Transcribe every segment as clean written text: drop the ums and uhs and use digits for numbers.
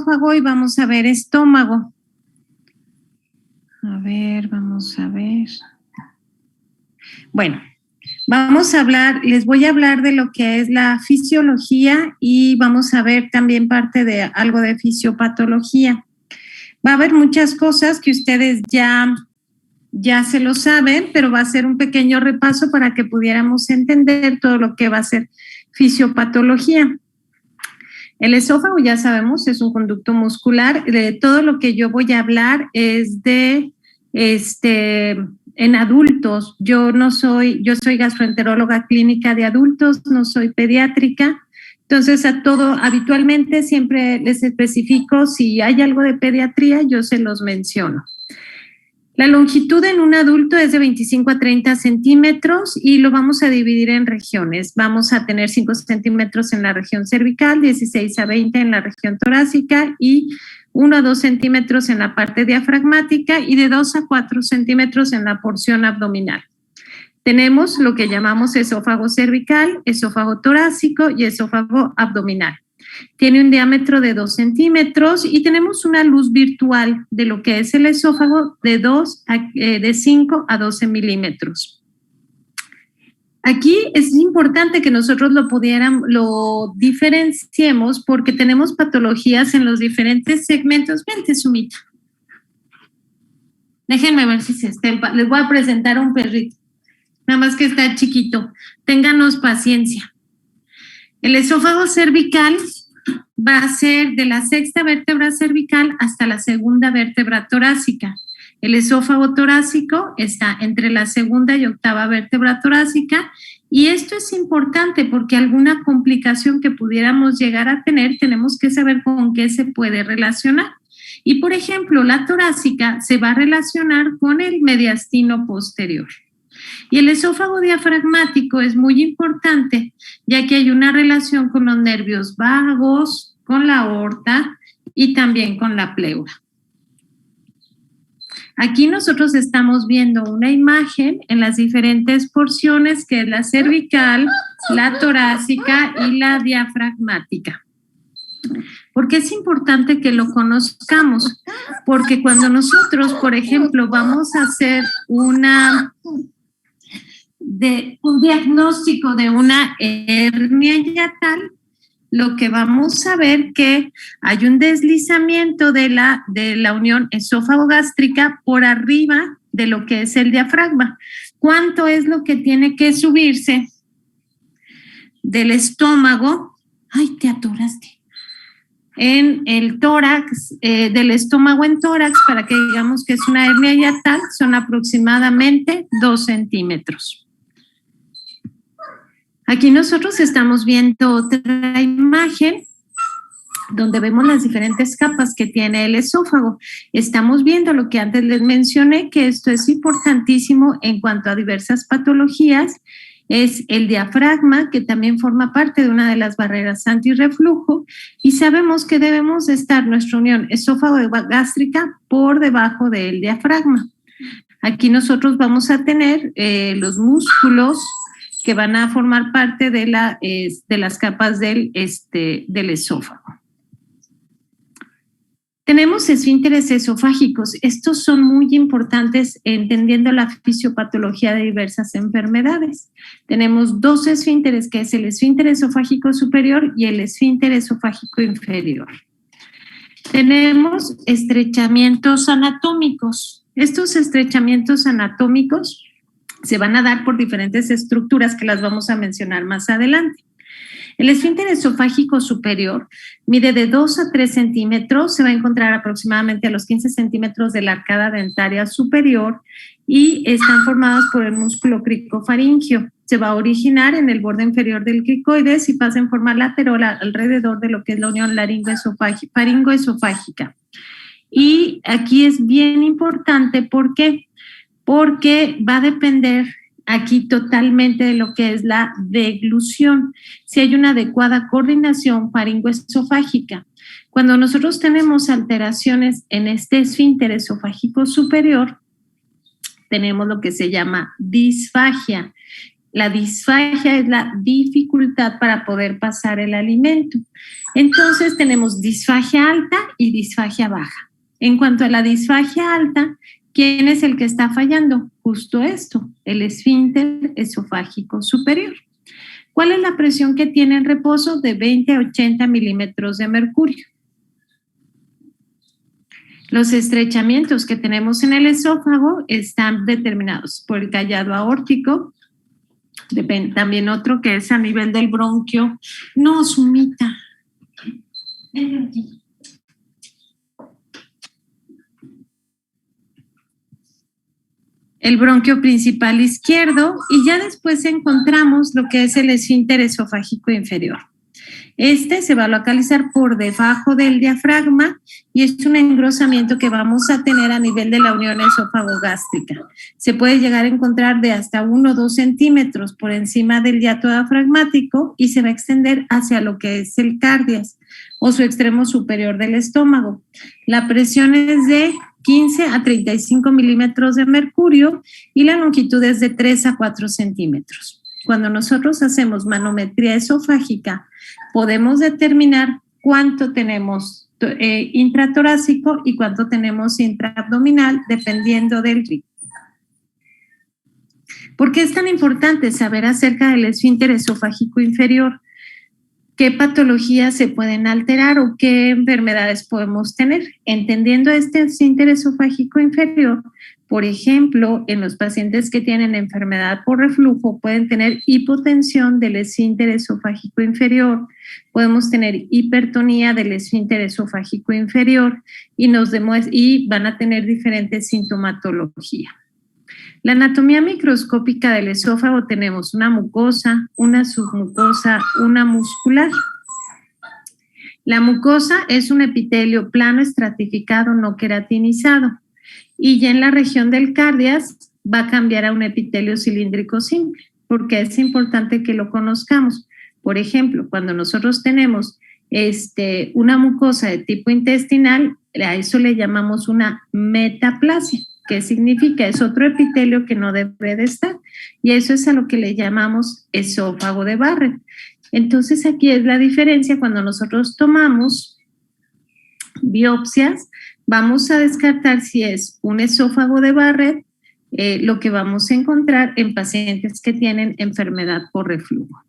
esófago y vamos a ver estómago. A ver, vamos a ver. Bueno, les voy a hablar de lo que es la fisiología y vamos a ver también parte de algo de fisiopatología. Va a haber muchas cosas que ustedes ya se lo saben, pero va a ser un pequeño repaso para que pudiéramos entender todo lo que va a ser fisiopatología. El esófago, ya sabemos, es un conducto muscular. De todo lo que yo voy a hablar es de en adultos. Yo soy gastroenteróloga clínica de adultos, no soy pediátrica. Entonces, habitualmente siempre les especifico si hay algo de pediatría, yo se los menciono. La longitud en un adulto es de 25 a 30 centímetros y lo vamos a dividir en regiones. Vamos a tener 5 centímetros en la región cervical, 16 a 20 en la región torácica y 1 a 2 centímetros en la parte diafragmática y de 2 a 4 centímetros en la porción abdominal. Tenemos lo que llamamos esófago cervical, esófago torácico y esófago abdominal. Tiene un diámetro de 2 centímetros y tenemos una luz virtual de lo que es el esófago de 5 a 12 milímetros. Aquí es importante que nosotros lo diferenciemos porque tenemos patologías en los diferentes segmentos. Vente, Sumita. Déjenme ver si se estempa. Les voy a presentar a un perrito. Nada más que está chiquito. Ténganos paciencia. El esófago cervical va a ser de la 6ª vértebra cervical hasta la 2ª vértebra torácica. El esófago torácico está entre la 2ª y 8ª vértebra torácica y esto es importante porque alguna complicación que pudiéramos llegar a tener tenemos que saber con qué se puede relacionar. Y por ejemplo, la torácica se va a relacionar con el mediastino posterior. Y el esófago diafragmático es muy importante, ya que hay una relación con los nervios vagos, con la aorta y también con la pleura. Aquí nosotros estamos viendo una imagen en las diferentes porciones, que es la cervical, la torácica y la diafragmática. ¿Por qué es importante que lo conozcamos? Porque cuando nosotros, por ejemplo, vamos a hacer un diagnóstico de una hernia hiatal, lo que vamos a ver que hay un deslizamiento de la unión esófago-gástrica por arriba de lo que es el diafragma. ¿Cuánto es lo que tiene que subirse del estómago? Ay, te atoraste. En el tórax, del estómago en tórax, para que digamos que es una hernia hiatal, son aproximadamente 2 centímetros. Aquí nosotros estamos viendo otra imagen donde vemos las diferentes capas que tiene el esófago. Estamos viendo lo que antes les mencioné, que esto es importantísimo en cuanto a diversas patologías. Es el diafragma, que también forma parte de una de las barreras antirreflujo, y sabemos que debemos estar nuestra unión esófago-gástrica por debajo del diafragma. Aquí nosotros vamos a tener los músculos que van a formar parte de las capas del esófago. Tenemos esfínteres esofágicos. Estos son muy importantes entendiendo la fisiopatología de diversas enfermedades. Tenemos 2 esfínteres, que es el esfínter esofágico superior y el esfínter esofágico inferior. Tenemos estrechamientos anatómicos. Estos estrechamientos anatómicos se van a dar por diferentes estructuras que las vamos a mencionar más adelante. El esfínter esofágico superior mide de 2 a 3 centímetros, se va a encontrar aproximadamente a los 15 centímetros de la arcada dentaria superior y están formados por el músculo cricofaringio. Se va a originar en el borde inferior del cricoides y pasa en forma lateral alrededor de lo que es la unión faringoesofágica. Y aquí es bien importante, ¿por qué? Porque va a depender aquí totalmente de lo que es la deglución, si hay una adecuada coordinación faringoesofágica. Cuando nosotros tenemos alteraciones en este esfínter esofágico superior, tenemos lo que se llama disfagia. La disfagia es la dificultad para poder pasar el alimento. Entonces tenemos disfagia alta y disfagia baja. En cuanto a la disfagia alta, ¿quién es el que está fallando? Justo esto, el esfínter esofágico superior. ¿Cuál es la presión que tiene en reposo? De 20 a 80 milímetros de mercurio. Los estrechamientos que tenemos en el esófago están determinados por el callado aórtico. También otro que es a nivel del bronquio. No, Sumita. Ven aquí. El bronquio principal izquierdo y ya después encontramos lo que es el esfínter esofágico inferior. Este se va a localizar por debajo del diafragma y es un engrosamiento que vamos a tener a nivel de la unión esófago-gástrica. Se puede llegar a encontrar de hasta 1 o 2 centímetros por encima del hiato diafragmático y se va a extender hacia lo que es el cardias o su extremo superior del estómago. La presión es de 15 a 35 milímetros de mercurio y la longitud es de 3 a 4 centímetros. Cuando nosotros hacemos manometría esofágica, podemos determinar cuánto tenemos intratorácico y cuánto tenemos intraabdominal, dependiendo del ritmo. ¿Por qué es tan importante saber acerca del esfínter esofágico inferior? ¿Qué patologías se pueden alterar o qué enfermedades podemos tener? Entendiendo este esfínter esofágico inferior, por ejemplo, en los pacientes que tienen enfermedad por reflujo pueden tener hipotensión del esfínter esofágico inferior, podemos tener hipertonía del esfínter esofágico inferior y van a tener diferentes sintomatología. La anatomía microscópica del esófago tenemos una mucosa, una submucosa, una muscular. La mucosa es un epitelio plano estratificado no queratinizado y ya en la región del cardias va a cambiar a un epitelio cilíndrico simple, porque es importante que lo conozcamos. Por ejemplo, cuando nosotros tenemos una mucosa de tipo intestinal, a eso le llamamos una metaplasia. ¿Qué significa? Es otro epitelio que no debe de estar y eso es a lo que le llamamos esófago de Barrett. Entonces aquí es la diferencia cuando nosotros tomamos biopsias, vamos a descartar si es un esófago de Barrett, lo que vamos a encontrar en pacientes que tienen enfermedad por reflujo.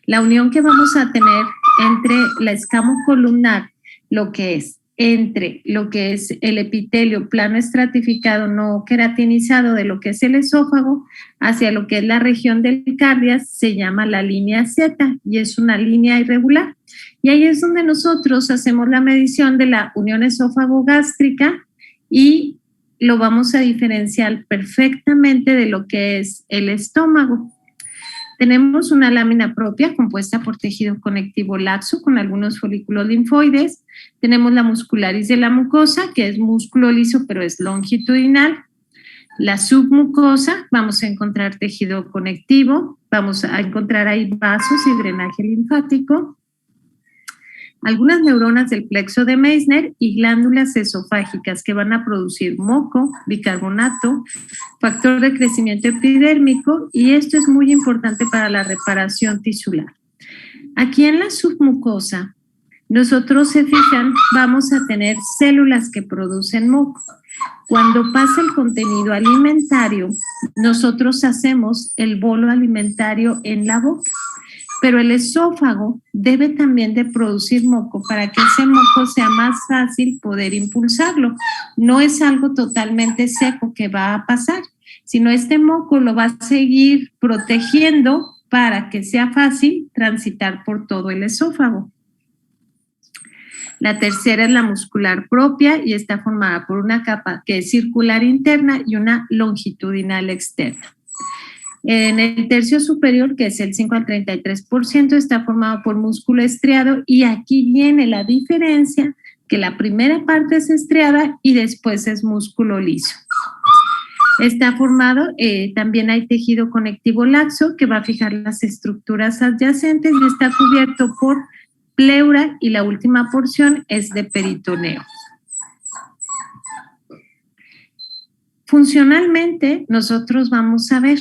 La unión que vamos a tener entre la escamo columnar, entre lo que es el epitelio plano estratificado no queratinizado de lo que es el esófago hacia lo que es la región del cardias se llama la línea Z y es una línea irregular. Y ahí es donde nosotros hacemos la medición de la unión esófago-gástrica y lo vamos a diferenciar perfectamente de lo que es el estómago. Tenemos una lámina propia compuesta por tejido conectivo laxo con algunos folículos linfoides. Tenemos la muscularis de la mucosa, que es músculo liso, pero es longitudinal. La submucosa, vamos a encontrar tejido conectivo, vamos a encontrar ahí vasos y drenaje linfático. Algunas neuronas del plexo de Meissner y glándulas esofágicas que van a producir moco, bicarbonato, factor de crecimiento epidérmico y esto es muy importante para la reparación tisular. Aquí en la submucosa, nosotros se fijan, vamos a tener células que producen moco. Cuando pasa el contenido alimentario, nosotros hacemos el bolo alimentario en la boca. Pero el esófago debe también de producir moco para que ese moco sea más fácil poder impulsarlo. No es algo totalmente seco que va a pasar, sino este moco lo va a seguir protegiendo para que sea fácil transitar por todo el esófago. La tercera es la muscular propia y está formada por una capa que es circular interna y una longitudinal externa. En el tercio superior, que es el 5 al 33%, está formado por músculo estriado y aquí viene la diferencia, que la primera parte es estriada y después es músculo liso. Está formado, también hay tejido conectivo laxo que va a fijar las estructuras adyacentes y está cubierto por pleura y la última porción es de peritoneo. Funcionalmente, nosotros vamos a ver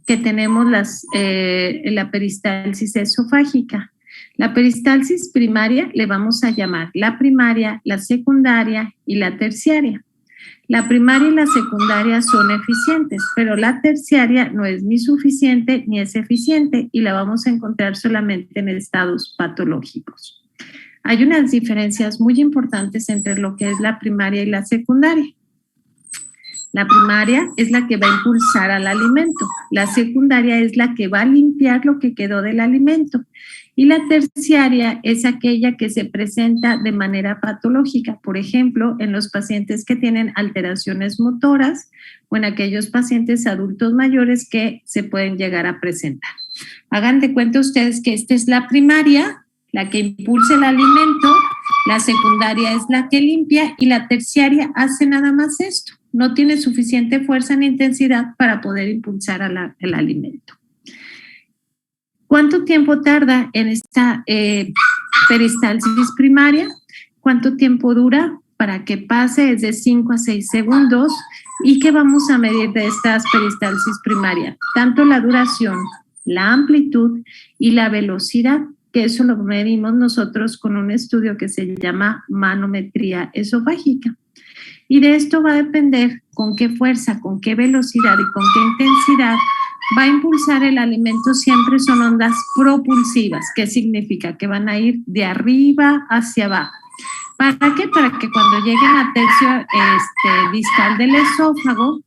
que tenemos la peristalsis esofágica. La peristalsis primaria le vamos a llamar la primaria, la secundaria y la terciaria. La primaria y la secundaria son eficientes, pero la terciaria no es ni suficiente ni es eficiente y la vamos a encontrar solamente en estados patológicos. Hay unas diferencias muy importantes entre lo que es la primaria y la secundaria. La primaria es la que va a impulsar al alimento, la secundaria es la que va a limpiar lo que quedó del alimento y la terciaria es aquella que se presenta de manera patológica, por ejemplo, en los pacientes que tienen alteraciones motoras o en aquellos pacientes adultos mayores que se pueden llegar a presentar. Hagan de cuenta ustedes que esta es la primaria, la que impulsa el alimento, la secundaria es la que limpia y la terciaria hace nada más esto. No tiene suficiente fuerza ni intensidad para poder impulsar el alimento. ¿Cuánto tiempo tarda en esta peristalsis primaria? ¿Cuánto tiempo dura para que pase? Es de 5 a 6 segundos. ¿Y qué vamos a medir de estas peristalsis primaria? Tanto la duración, la amplitud y la velocidad, que eso lo medimos nosotros con un estudio que se llama manometría esofágica. Y de esto va a depender con qué fuerza, con qué velocidad y con qué intensidad va a impulsar el alimento. Siempre son ondas propulsivas. ¿Qué significa? Que van a ir de arriba hacia abajo. ¿Para qué? Para que cuando lleguen a tercio distal del esófago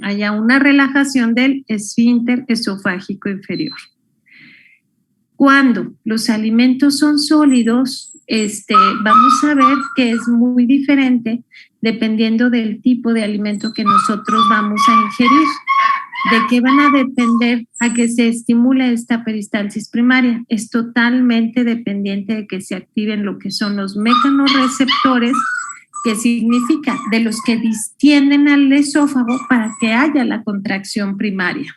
haya una relajación del esfínter esofágico inferior. Cuando los alimentos son sólidos, vamos a ver que es muy diferente dependiendo del tipo de alimento que nosotros vamos a ingerir. ¿De qué van a depender a que se estimule esta peristalsis primaria? Es totalmente dependiente de que se activen lo que son los mecanorreceptores, que significa de los que distienden al esófago para que haya la contracción primaria.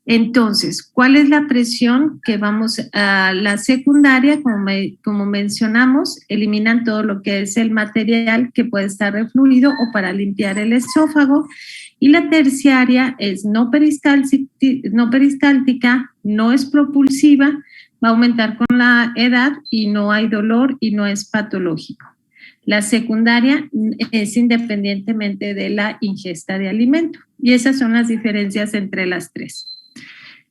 Entonces, ¿cuál es la presión que vamos a la secundaria? Como mencionamos, eliminan todo lo que es el material que puede estar refluido o para limpiar el esófago. Y la terciaria es no peristáltica, no es propulsiva, va a aumentar con la edad y no hay dolor y no es patológico. La secundaria es independientemente de la ingesta de alimento. Y esas son las diferencias entre las tres.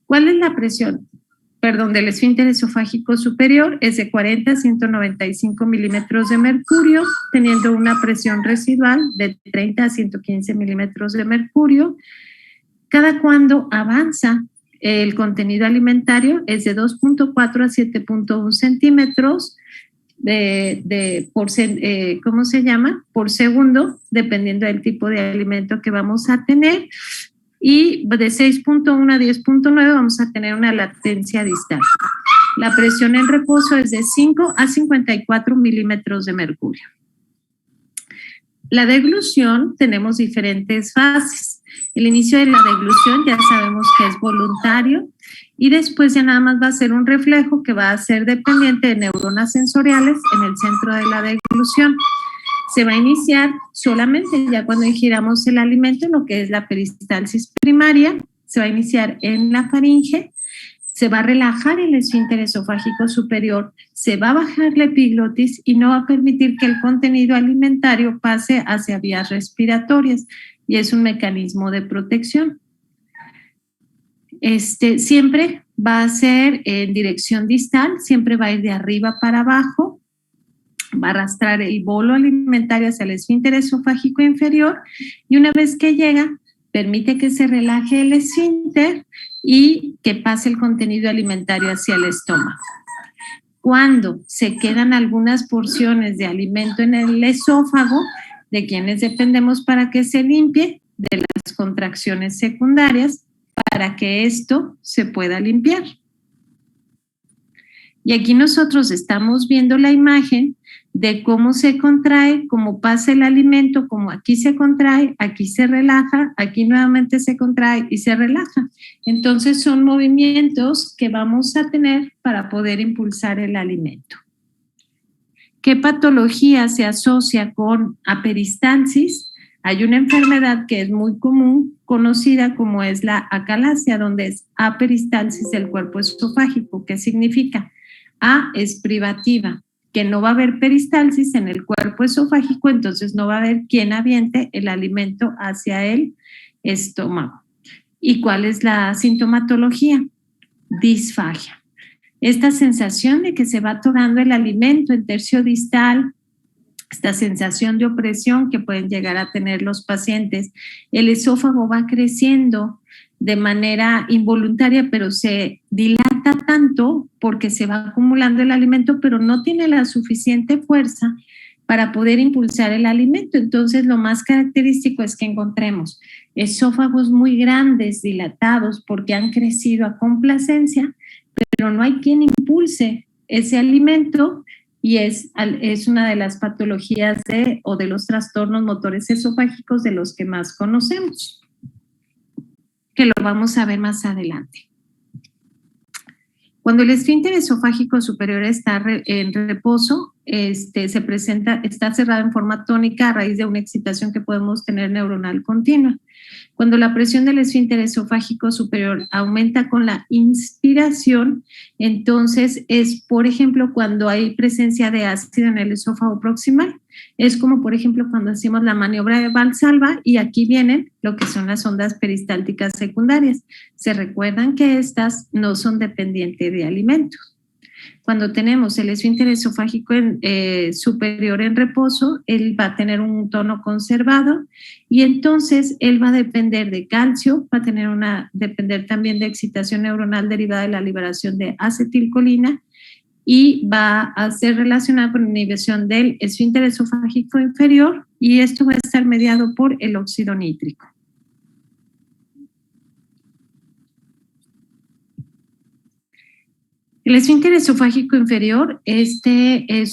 ¿Cuál es la presión? Del esfínter esofágico superior es de 40 a 195 milímetros de mercurio, teniendo una presión residual de 30 a 115 milímetros de mercurio. Cada cuando avanza el contenido alimentario es de 2.4 a 7.1 centímetros por segundo, dependiendo del tipo de alimento que vamos a tener. Y de 6.1 a 10.9 vamos a tener una latencia distal. La presión en reposo es de 5 a 54 milímetros de mercurio. La deglución tenemos diferentes fases. El inicio de la deglución ya sabemos que es voluntario y después ya nada más va a ser un reflejo que va a ser dependiente de neuronas sensoriales en el centro de la deglución. Se va a iniciar solamente ya cuando ingiramos el alimento, lo que es la peristalsis primaria, se va a iniciar en la faringe, se va a relajar el esfínter esofágico superior, se va a bajar la epiglotis y no va a permitir que el contenido alimentario pase hacia vías respiratorias y es un mecanismo de protección. Siempre va a ser en dirección distal, siempre va a ir de arriba para abajo, va a arrastrar el bolo alimentario hacia el esfínter esofágico inferior y una vez que llega, permite que se relaje el esfínter y que pase el contenido alimentario hacia el estómago. Cuando se quedan algunas porciones de alimento en el esófago, de quienes dependemos para que se limpie, de las contracciones secundarias, para que esto se pueda limpiar. Y aquí nosotros estamos viendo la imagen de cómo se contrae, cómo pasa el alimento, como aquí se contrae, aquí se relaja, aquí nuevamente se contrae y se relaja. Entonces son movimientos que vamos a tener para poder impulsar el alimento. ¿Qué patología se asocia con aperistasis? Hay una enfermedad que es muy común, conocida como es la acalasia, donde es aperistalsis del cuerpo esofágico. ¿Qué significa? A es privativa, que no va a haber peristalsis en el cuerpo esofágico, entonces no va a haber quien aviente el alimento hacia el estómago. ¿Y cuál es la sintomatología? Disfagia. Esta sensación de que se va atorando el alimento en tercio distal, esta sensación de opresión que pueden llegar a tener los pacientes. El esófago va creciendo de manera involuntaria, pero se dilata tanto porque se va acumulando el alimento, pero no tiene la suficiente fuerza para poder impulsar el alimento. Entonces, lo más característico es que encontremos esófagos muy grandes, dilatados, porque han crecido a complacencia, pero no hay quien impulse ese alimento, y es una de las patologías o de los trastornos motores esofágicos de los que más conocemos, que lo vamos a ver más adelante. Cuando el esfínter esofágico superior está en reposo, se presenta, está cerrado en forma tónica a raíz de una excitación que podemos tener neuronal continua. Cuando la presión del esfínter esofágico superior aumenta con la inspiración, entonces es, por ejemplo, cuando hay presencia de ácido en el esófago proximal. Es como, por ejemplo, cuando hacemos la maniobra de Valsalva y aquí vienen lo que son las ondas peristálticas secundarias. Se recuerdan que estas no son dependientes de alimentos. Cuando tenemos el esfínter esofágico superior en reposo, él va a tener un tono conservado y entonces él va a depender de calcio, va a depender también de excitación neuronal derivada de la liberación de acetilcolina y va a ser relacionado con la inhibición del esfínter esofágico inferior, y esto va a estar mediado por el óxido nítrico. El esfínter esofágico inferior, es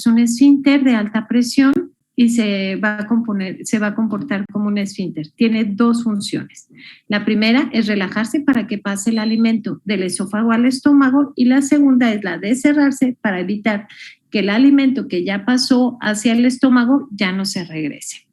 un esfínter de alta presión y se va a comportar como un esfínter. Tiene dos funciones. La primera es relajarse para que pase el alimento del esófago al estómago, y la segunda es la de cerrarse para evitar que el alimento que ya pasó hacia el estómago ya no se regrese.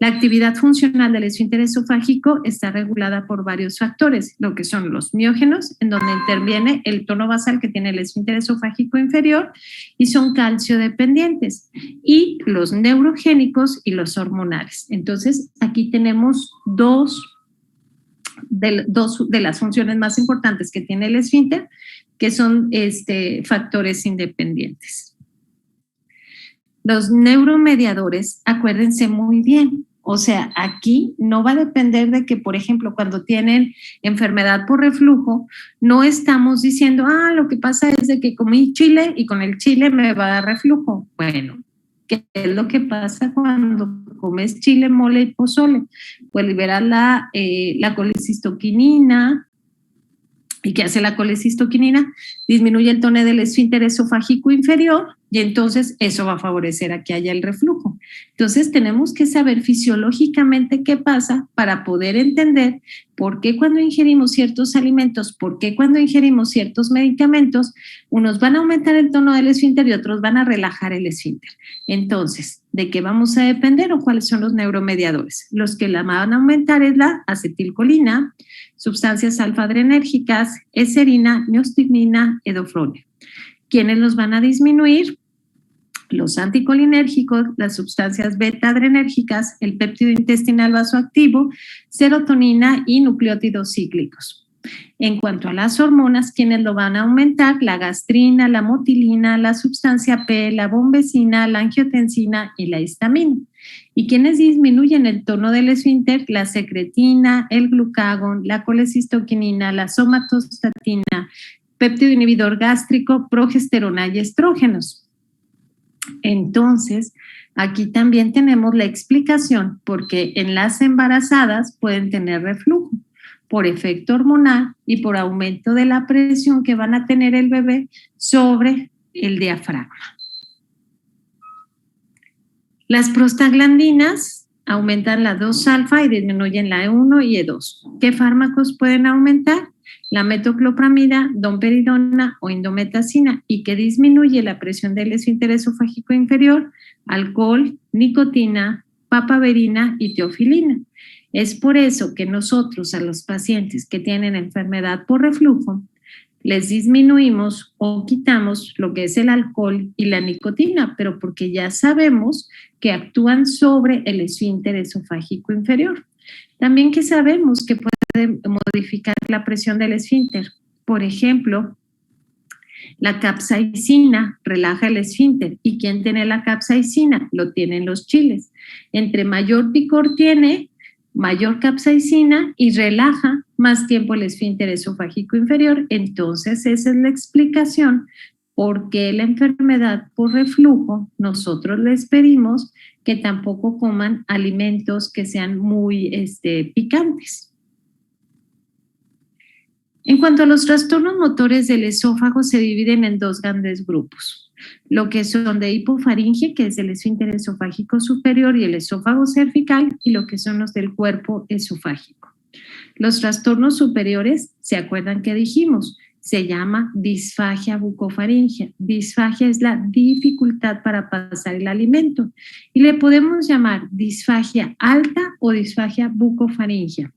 La actividad funcional del esfínter esofágico está regulada por varios factores, lo que son los miógenos, en donde interviene el tono basal que tiene el esfínter esofágico inferior y son calcio dependientes, y los neurogénicos y los hormonales. Entonces, aquí tenemos dos de las funciones más importantes que tiene el esfínter, que son factores independientes. Los neuromediadores, acuérdense muy bien, o sea, aquí no va a depender de que, por ejemplo, cuando tienen enfermedad por reflujo, no estamos diciendo, lo que pasa es de que comí chile y con el chile me va a dar reflujo. Bueno, ¿qué es lo que pasa cuando comes chile, mole y pozole? Pues liberas la colecistoquinina. ¿Y qué hace la colecistoquinina? Disminuye el tono del esfínter esofágico inferior y entonces eso va a favorecer a que haya el reflujo. Entonces tenemos que saber fisiológicamente qué pasa para poder entender por qué cuando ingerimos ciertos alimentos, por qué cuando ingerimos ciertos medicamentos, unos van a aumentar el tono del esfínter y otros van a relajar el esfínter. Entonces, ¿de qué vamos a depender o cuáles son los neuromediadores? Los que la van a aumentar es la acetilcolina, sustancias alfa-adrenérgicas, eserina, neostigmina, edofronio. ¿Quiénes los van a disminuir? Los anticolinérgicos, las sustancias beta-adrenérgicas, el péptido intestinal vasoactivo, serotonina y nucleótidos cíclicos. En cuanto a las hormonas, ¿quiénes lo van a aumentar? La gastrina, la motilina, la sustancia P, la bombecina, la angiotensina y la histamina. ¿Y quiénes disminuyen el tono del esfínter? La secretina, el glucagón, la colecistoquinina, la somatostatina, péptido inhibidor gástrico, progesterona y estrógenos. Entonces, aquí también tenemos la explicación porque en las embarazadas pueden tener reflujo por efecto hormonal y por aumento de la presión que van a tener el bebé sobre el diafragma. Las prostaglandinas aumentan la 2-alfa y disminuyen la E1 y E2. ¿Qué fármacos pueden aumentar? La metoclopramida, domperidona o indometacina, y que disminuye la presión del esfínter esofágico inferior, alcohol, nicotina, papaverina y teofilina. Es por eso que nosotros a los pacientes que tienen enfermedad por reflujo les disminuimos o quitamos lo que es el alcohol y la nicotina, pero porque ya sabemos que actúan sobre el esfínter esofágico inferior. También que sabemos que puede modificar la presión del esfínter. Por ejemplo, la capsaicina relaja el esfínter. ¿Y quién tiene la capsaicina? Lo tienen los chiles. Entre mayor picor tiene, mayor capsaicina y relaja más tiempo el esfínter esofágico inferior. Entonces, esa es la explicación por qué la enfermedad por reflujo nosotros les pedimos que tampoco coman alimentos que sean muy picantes. En cuanto a los trastornos motores del esófago, se dividen en dos grandes grupos. Lo que son de hipofaringe, que es el esfínter esofágico superior y el esófago cervical, y lo que son los del cuerpo esofágico. Los trastornos superiores, ¿se acuerdan que dijimos? Se llama disfagia bucofaringea. Disfagia es la dificultad para pasar el alimento y le podemos llamar disfagia alta o disfagia bucofaringea.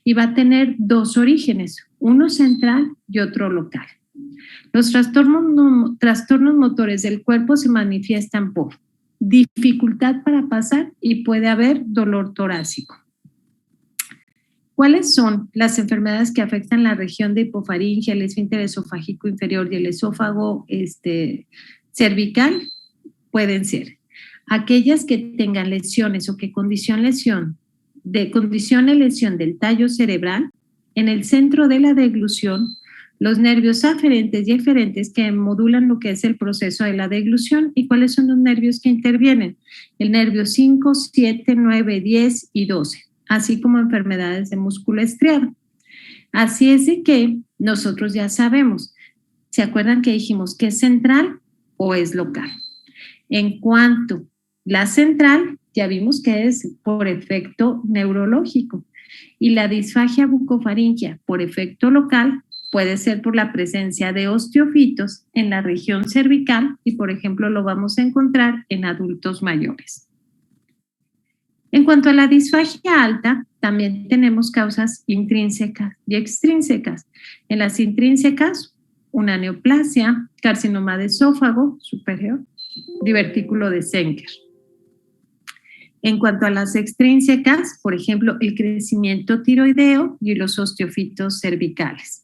Y va a tener dos orígenes, uno central y otro local. Los trastornos motores del cuerpo se manifiestan por dificultad para pasar y puede haber dolor torácico. ¿Cuáles son las enfermedades que afectan la región de hipofaringe, el esfínter esofágico inferior y el esófago cervical? Pueden ser aquellas que tengan lesiones o que condicione lesión del tallo cerebral en el centro de la deglución, los nervios aferentes y eferentes que modulan lo que es el proceso de la deglución. ¿Y cuáles son los nervios que intervienen? El nervio 5, 7, 9, 10 y 12. Así como enfermedades de músculo estriado. Así es de que nosotros ya sabemos, ¿se acuerdan que dijimos que es central o es local? En cuanto la central, ya vimos que es por efecto neurológico y la disfagia bucofaringea por efecto local puede ser por la presencia de osteofitos en la región cervical y, por ejemplo, lo vamos a encontrar en adultos mayores. En cuanto a la disfagia alta, también tenemos causas intrínsecas y extrínsecas. En las intrínsecas, una neoplasia, carcinoma de esófago superior, divertículo de Zenker. En cuanto a las extrínsecas, por ejemplo, el crecimiento tiroideo y los osteofitos cervicales.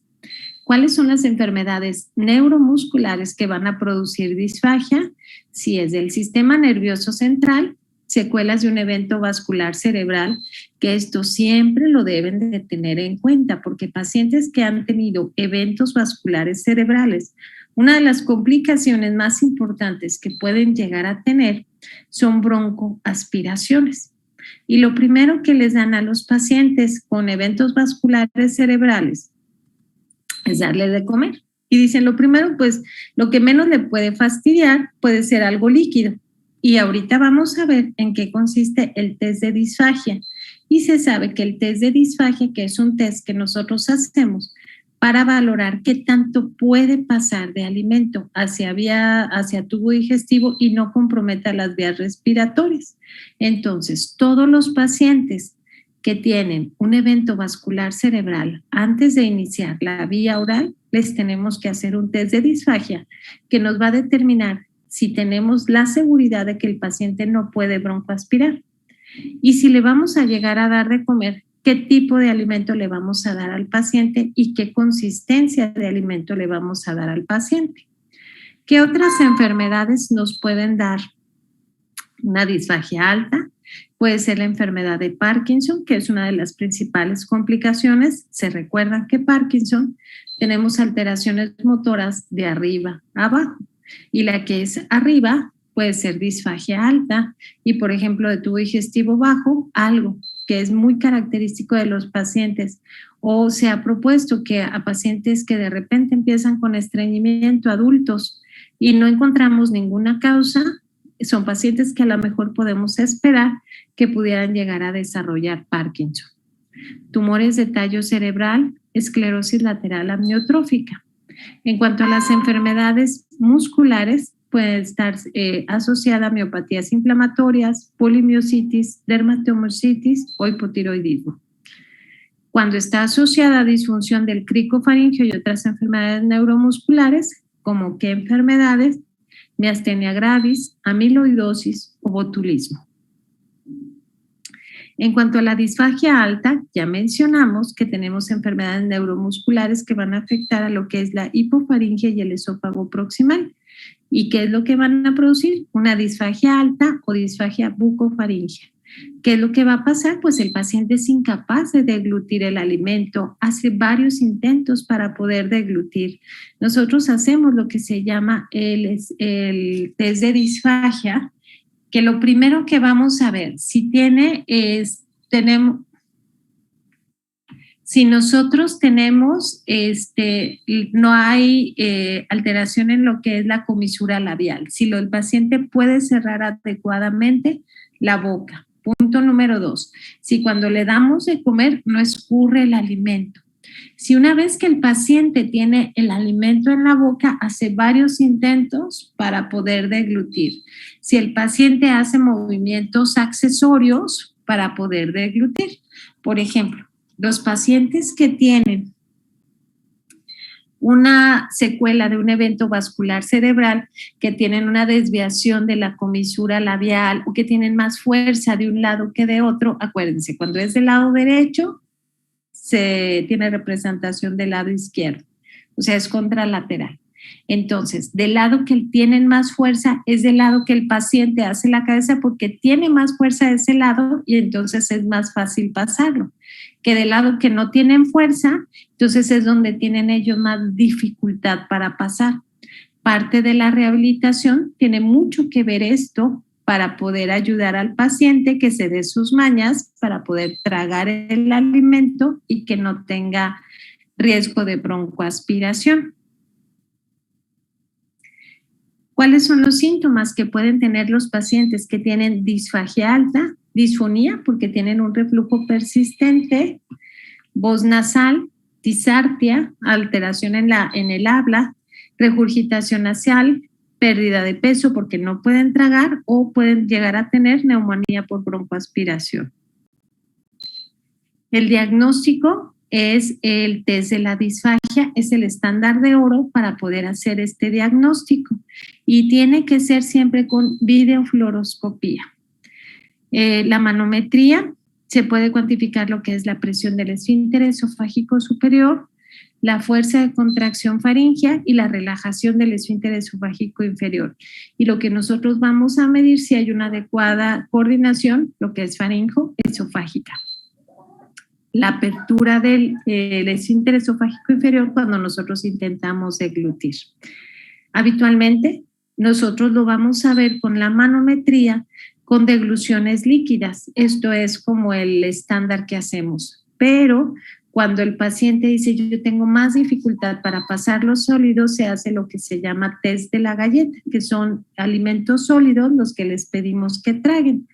¿Cuáles son las enfermedades neuromusculares que van a producir disfagia? Si es del sistema nervioso central, secuelas de un evento vascular cerebral, que esto siempre lo deben de tener en cuenta, porque pacientes que han tenido eventos vasculares cerebrales, una de las complicaciones más importantes que pueden llegar a tener son broncoaspiraciones. Y lo primero que les dan a los pacientes con eventos vasculares cerebrales es darle de comer. Y dicen, lo primero, pues, lo que menos le puede fastidiar puede ser algo líquido. Y ahorita vamos a ver en qué consiste el test de disfagia. Y se sabe que el test de disfagia, que es un test que nosotros hacemos para valorar qué tanto puede pasar de alimento hacia tubo digestivo y no comprometa las vías respiratorias. Entonces, todos los pacientes que tienen un evento vascular cerebral antes de iniciar la vía oral, les tenemos que hacer un test de disfagia que nos va a determinar si tenemos la seguridad de que el paciente no puede broncoaspirar. Y si le vamos a llegar a dar de comer, qué tipo de alimento le vamos a dar al paciente y qué consistencia de alimento le vamos a dar al paciente. ¿Qué otras enfermedades nos pueden dar una disfagia alta? Puede ser la enfermedad de Parkinson, que es una de las principales complicaciones. Se recuerdan que Parkinson tenemos alteraciones motoras de arriba a abajo. Y la que es arriba puede ser disfagia alta y, por ejemplo, de tubo digestivo bajo, algo que es muy característico de los pacientes. O se ha propuesto que a pacientes que de repente empiezan con estreñimiento, adultos, y no encontramos ninguna causa, son pacientes que a lo mejor podemos esperar que pudieran llegar a desarrollar Parkinson. Tumores de tallo cerebral, esclerosis lateral amniotrófica. En cuanto a las enfermedades musculares, puede estar asociada a miopatías inflamatorias, polimiositis, dermatomyositis o hipotiroidismo. Cuando está asociada a disfunción del cricofaringio y otras enfermedades neuromusculares, como qué enfermedades, miastenia gravis, amiloidosis o botulismo. En cuanto a la disfagia alta, ya mencionamos que tenemos enfermedades neuromusculares que van a afectar a lo que es la hipofaringe y el esófago proximal. ¿Y qué es lo que van a producir? Una disfagia alta o disfagia bucofaringea. ¿Qué es lo que va a pasar? Pues el paciente es incapaz de deglutir el alimento, hace varios intentos para poder deglutir. Nosotros hacemos lo que se llama el test de disfagia, que lo primero que vamos a ver, si nosotros tenemos, no hay alteración en lo que es la comisura labial, si el paciente puede cerrar adecuadamente la boca. Punto número 2, si cuando le damos de comer no escurre el alimento. Si una vez que el paciente tiene el alimento en la boca, hace varios intentos para poder deglutir. Si el paciente hace movimientos accesorios para poder deglutir. Por ejemplo, los pacientes que tienen una secuela de un evento vascular cerebral, que tienen una desviación de la comisura labial o que tienen más fuerza de un lado que de otro, acuérdense, cuando es del lado derecho, se tiene representación del lado izquierdo, o sea, es contralateral. Entonces, del lado que tienen más fuerza es del lado que el paciente hace la cabeza porque tiene más fuerza de ese lado y entonces es más fácil pasarlo. Que del lado que no tienen fuerza, entonces es donde tienen ellos más dificultad para pasar. Parte de la rehabilitación tiene mucho que ver esto para poder ayudar al paciente que se dé sus mañas para poder tragar el alimento y que no tenga riesgo de broncoaspiración. ¿Cuáles son los síntomas que pueden tener los pacientes que tienen disfagia alta? Disfonía, porque tienen un reflujo persistente, voz nasal, disartria, alteración en el habla, regurgitación nasal, pérdida de peso porque no pueden tragar o pueden llegar a tener neumonía por broncoaspiración. El diagnóstico es el test de la disfagia, es el estándar de oro para poder hacer este diagnóstico y tiene que ser siempre con videofluoroscopía. La manometría, se puede cuantificar lo que es la presión del esfínter esofágico superior, la fuerza de contracción faríngea y la relajación del esfínter esofágico inferior. Y lo que nosotros vamos a medir si hay una adecuada coordinación, lo que es faringo-esofágica. La apertura del esfínter esofágico inferior cuando nosotros intentamos deglutir. Habitualmente, nosotros lo vamos a ver con la manometría con degluciones líquidas. Esto es como el estándar que hacemos. Pero cuando el paciente dice yo tengo más dificultad para pasar los sólidos, se hace lo que se llama test de la galleta, que son alimentos sólidos los que les pedimos que traguen.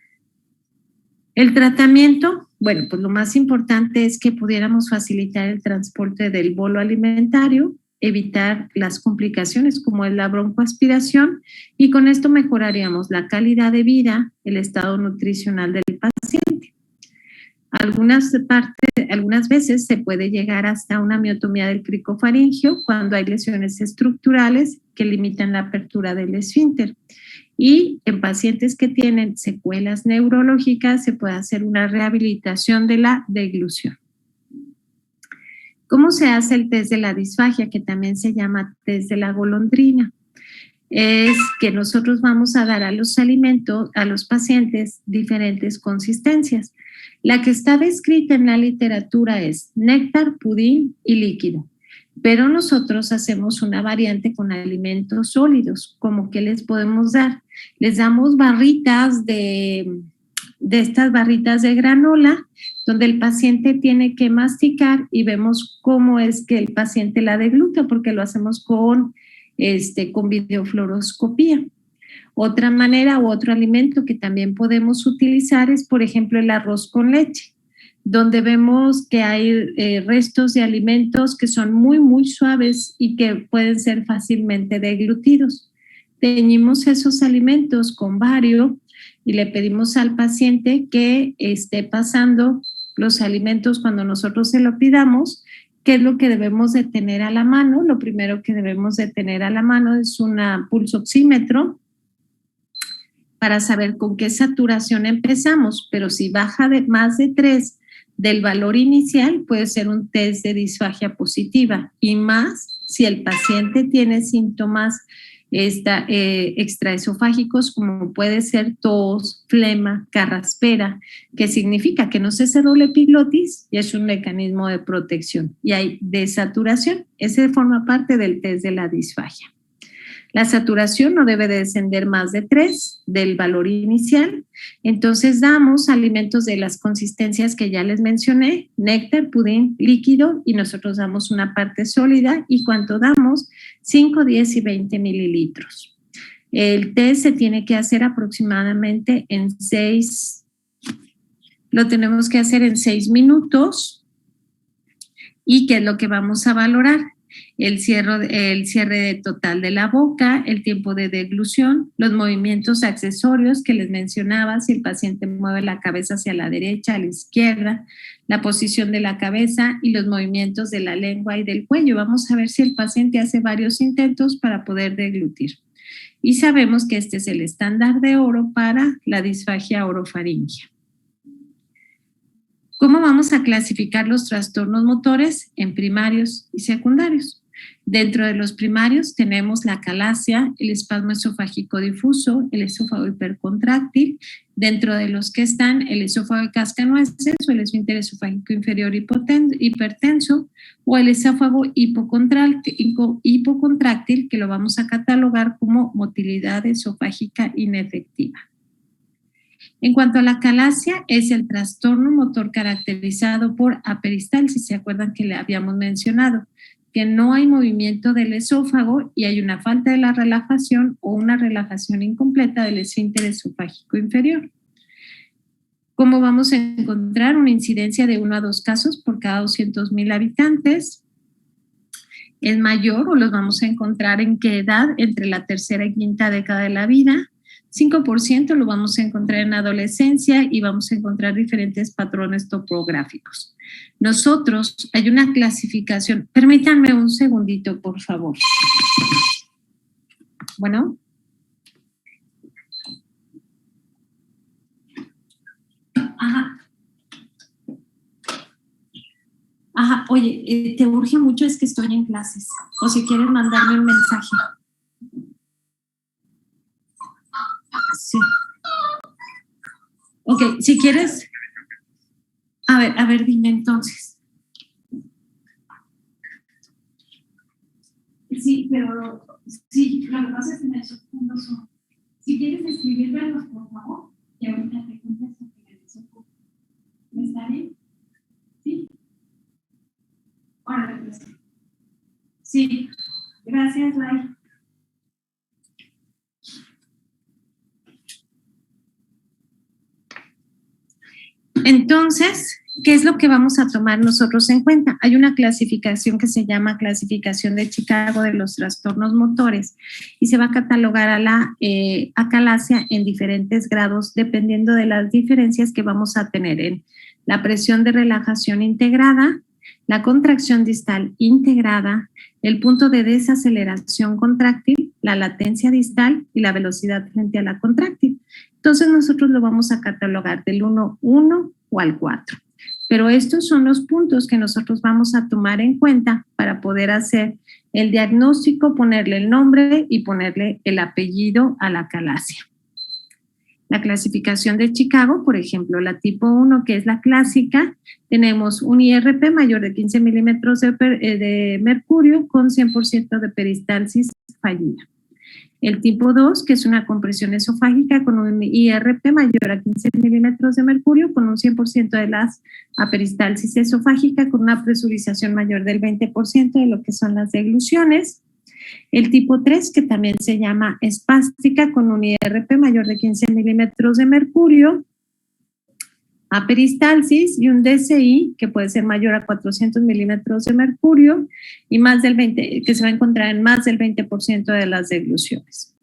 El tratamiento, bueno, pues lo más importante es que pudiéramos facilitar el transporte del bolo alimentario, evitar las complicaciones como es la broncoaspiración y con esto mejoraríamos la calidad de vida, el estado nutricional del paciente. Algunas veces se puede llegar hasta una miotomía del cricofaringio cuando hay lesiones estructurales que limitan la apertura del esfínter. Y en pacientes que tienen secuelas neurológicas se puede hacer una rehabilitación de la deglución. ¿Cómo se hace el test de la disfagia, que también se llama test de la golondrina? Es que nosotros vamos a dar a los alimentos, a los pacientes, diferentes consistencias. La que está descrita en la literatura es néctar, pudín y líquido. Pero nosotros hacemos una variante con alimentos sólidos, como que les podemos dar. Les damos barritas de estas barritas de granola, donde el paciente tiene que masticar y vemos cómo es que el paciente la degluta, porque lo hacemos con videofluoroscopía. Otra manera u otro alimento que también podemos utilizar es, por ejemplo, el arroz con leche, donde vemos que hay restos de alimentos que son muy, muy suaves y que pueden ser fácilmente deglutidos. teñimos esos alimentos con bario y le pedimos al paciente que esté pasando los alimentos cuando nosotros se lo pidamos. ¿Qué es lo que debemos de tener a la mano? Lo primero que debemos de tener a la mano es un pulso oxímetro para saber con qué saturación empezamos, pero si baja de más de 3 del valor inicial, puede ser un test de disfagia positiva, y más si el paciente tiene síntomas extraesofágicos, como puede ser tos, flema, carraspera, que significa que no se cerró la epiglotis y es un mecanismo de protección, y hay desaturación. Ese forma parte del test de la disfagia. La saturación no debe de descender más de 3 del valor inicial. Entonces damos alimentos de las consistencias que ya les mencioné, néctar, pudín, líquido, y nosotros damos una parte sólida. ¿Y cuánto damos? 5, 10 y 20 mililitros. El test se tiene que hacer aproximadamente en 6, lo tenemos que hacer en 6 minutos. ¿Y qué es lo que vamos a valorar? El cierre total de la boca, el tiempo de deglución, los movimientos accesorios que les mencionaba, si el paciente mueve la cabeza hacia la derecha, a la izquierda, la posición de la cabeza y los movimientos de la lengua y del cuello. Vamos a ver si el paciente hace varios intentos para poder deglutir. Y sabemos que este es el estándar de oro para la disfagia orofaríngea. ¿Cómo vamos a clasificar los trastornos motores en primarios y secundarios? Dentro de los primarios tenemos la acalasia, el espasmo esofágico difuso, el esófago hipercontráctil. Dentro de los que están el esófago de cascanueces o el esfínter esofágico inferior hipertenso, o el esófago hipocontráctil, que lo vamos a catalogar como motilidad esofágica inefectiva. En cuanto a la acalasia, es el trastorno motor caracterizado por aperistalsis. ¿Se acuerdan que le habíamos mencionado? Que no hay movimiento del esófago y hay una falta de la relajación o una relajación incompleta del esfínter esofágico inferior. ¿Cómo vamos a encontrar una incidencia de 1 a 2 casos por cada 200,000 habitantes? ¿Es mayor o los vamos a encontrar en qué edad? Entre la tercera y quinta década de la vida. 5% lo vamos a encontrar en adolescencia y vamos a encontrar diferentes patrones topográficos. Nosotros, hay una clasificación. Permítanme un segundito, por favor. Bueno. Ajá, oye, te urge mucho, es que estoy en clases. O si quieres mandarme un mensaje. Sí. Ok, si quieres. A ver, dime entonces. Sí, pero sí, lo que pasa es que me desocupo son. Si quieres escribirlos, por favor, y ahorita te contesto que me desocupo. ¿Me está bien? ¿Sí? Órale, pues. Sí, gracias, Lai. Entonces, ¿qué es lo que vamos a tomar nosotros en cuenta? Hay una clasificación que se llama clasificación de Chicago de los trastornos motores y se va a catalogar a la acalasia en diferentes grados dependiendo de las diferencias que vamos a tener en la presión de relajación integrada, la contracción distal integrada, el punto de desaceleración contráctil, la latencia distal y la velocidad frente a la contráctil. Entonces nosotros lo vamos a catalogar del 1 o al 4. Pero estos son los puntos que nosotros vamos a tomar en cuenta para poder hacer el diagnóstico, ponerle el nombre y ponerle el apellido a la acalasia. La clasificación de Chicago, por ejemplo, la tipo 1, que es la clásica, tenemos un IRP mayor de 15 milímetros de mercurio con 100% de peristalsis fallida. El tipo 2, que es una compresión esofágica con un IRP mayor a 15 milímetros de mercurio con un 100% de las aperistalsis esofágica con una presurización mayor del 20% de lo que son las degluciones. El tipo 3, que también se llama espástica con un IRP mayor de 15 milímetros de mercurio, aperistalsis y un DCI que puede ser mayor a 400 milímetros de mercurio y más del 20, que se va a encontrar en más del 20% de las degluciones.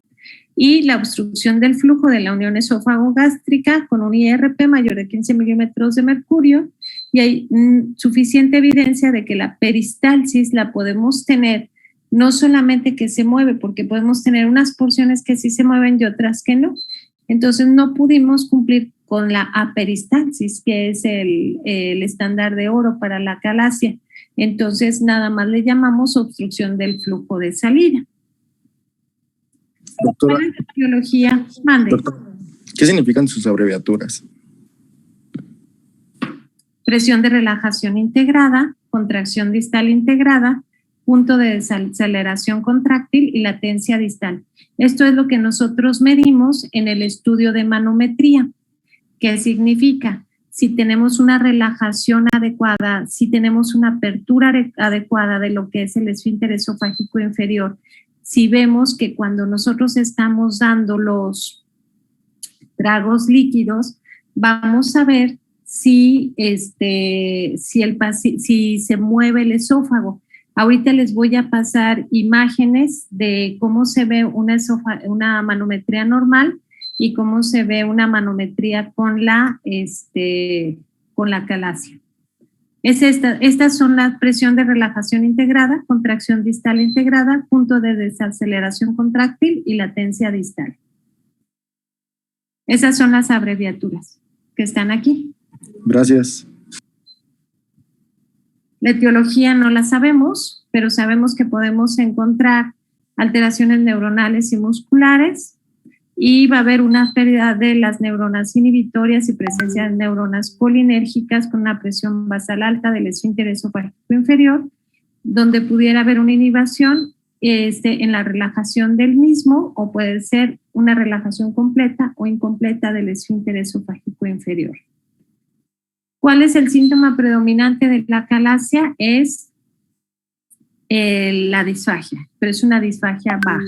y la obstrucción del flujo de la unión esófago-gástrica con un IRP mayor de 15 milímetros de mercurio, y hay suficiente evidencia de que la peristalsis la podemos tener, no solamente que se mueve, porque podemos tener unas porciones que sí se mueven y otras que no. Entonces no pudimos cumplir con la aperistalsis, que es el estándar de oro para la calasia. Entonces nada más le llamamos obstrucción del flujo de salida. Doctora, biología, mande. doctora, ¿qué significan sus abreviaturas? Presión de relajación integrada, contracción distal integrada, punto de desaceleración contráctil y latencia distal. Esto es lo que nosotros medimos en el estudio de manometría. ¿Qué significa? Si tenemos una relajación adecuada, si tenemos una apertura adecuada de lo que es el esfínter esofágico inferior, si vemos que cuando nosotros estamos dando los tragos líquidos, vamos a ver si se mueve el esófago. Ahorita les voy a pasar imágenes de cómo se ve una manometría normal y cómo se ve una manometría con la calasia. Estas son la presión de relajación integrada, contracción distal integrada, punto de desaceleración contráctil y latencia distal. Esas son las abreviaturas que están aquí. Gracias. La etiología no la sabemos, pero sabemos que podemos encontrar alteraciones neuronales y musculares, y va a haber una pérdida de las neuronas inhibitorias y presencia de neuronas colinérgicas con una presión basal alta del esfínter esofágico inferior, donde pudiera haber una inhibición en la relajación del mismo, o puede ser una relajación completa o incompleta del esfínter esofágico inferior. ¿Cuál es el síntoma predominante de la calasia? Es la disfagia, pero es una disfagia baja.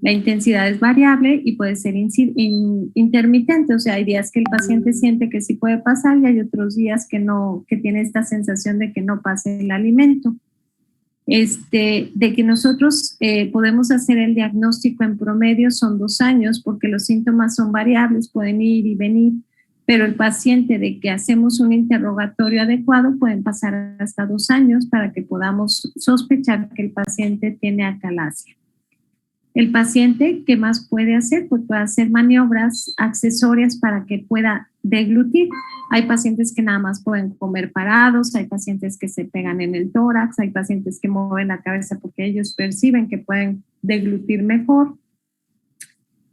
La intensidad es variable y puede ser intermitente, o sea, hay días que el paciente siente que sí puede pasar y hay otros días que no, que tiene esta sensación de que no pase el alimento. De que nosotros podemos hacer el diagnóstico en promedio son 2 años, porque los síntomas son variables, pueden ir y venir, pero el paciente de que hacemos un interrogatorio adecuado pueden pasar hasta 2 años para que podamos sospechar que el paciente tiene acalasia. El paciente, ¿qué más puede hacer? Pues puede hacer maniobras accesorias para que pueda deglutir. Hay pacientes que nada más pueden comer parados, hay pacientes que se pegan en el tórax, hay pacientes que mueven la cabeza porque ellos perciben que pueden deglutir mejor,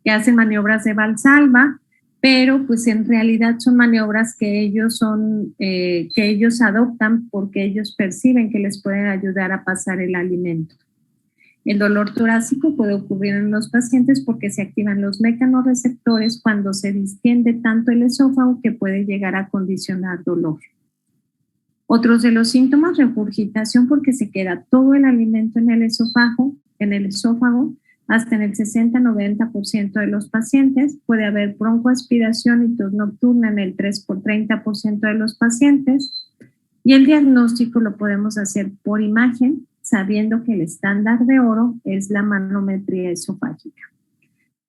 que hacen maniobras de Valsalva, pero pues en realidad son maniobras que ellos adoptan porque ellos perciben que les pueden ayudar a pasar el alimento. El dolor torácico puede ocurrir en los pacientes porque se activan los mecanorreceptores cuando se distiende tanto el esófago que puede llegar a condicionar dolor. Otros de los síntomas, regurgitación porque se queda todo el alimento en el esófago, hasta en el 60-90% de los pacientes. Puede haber broncoaspiración y tos nocturna en el 30% de los pacientes. Y el diagnóstico lo podemos hacer por imagen, sabiendo que el estándar de oro es la manometría esofágica.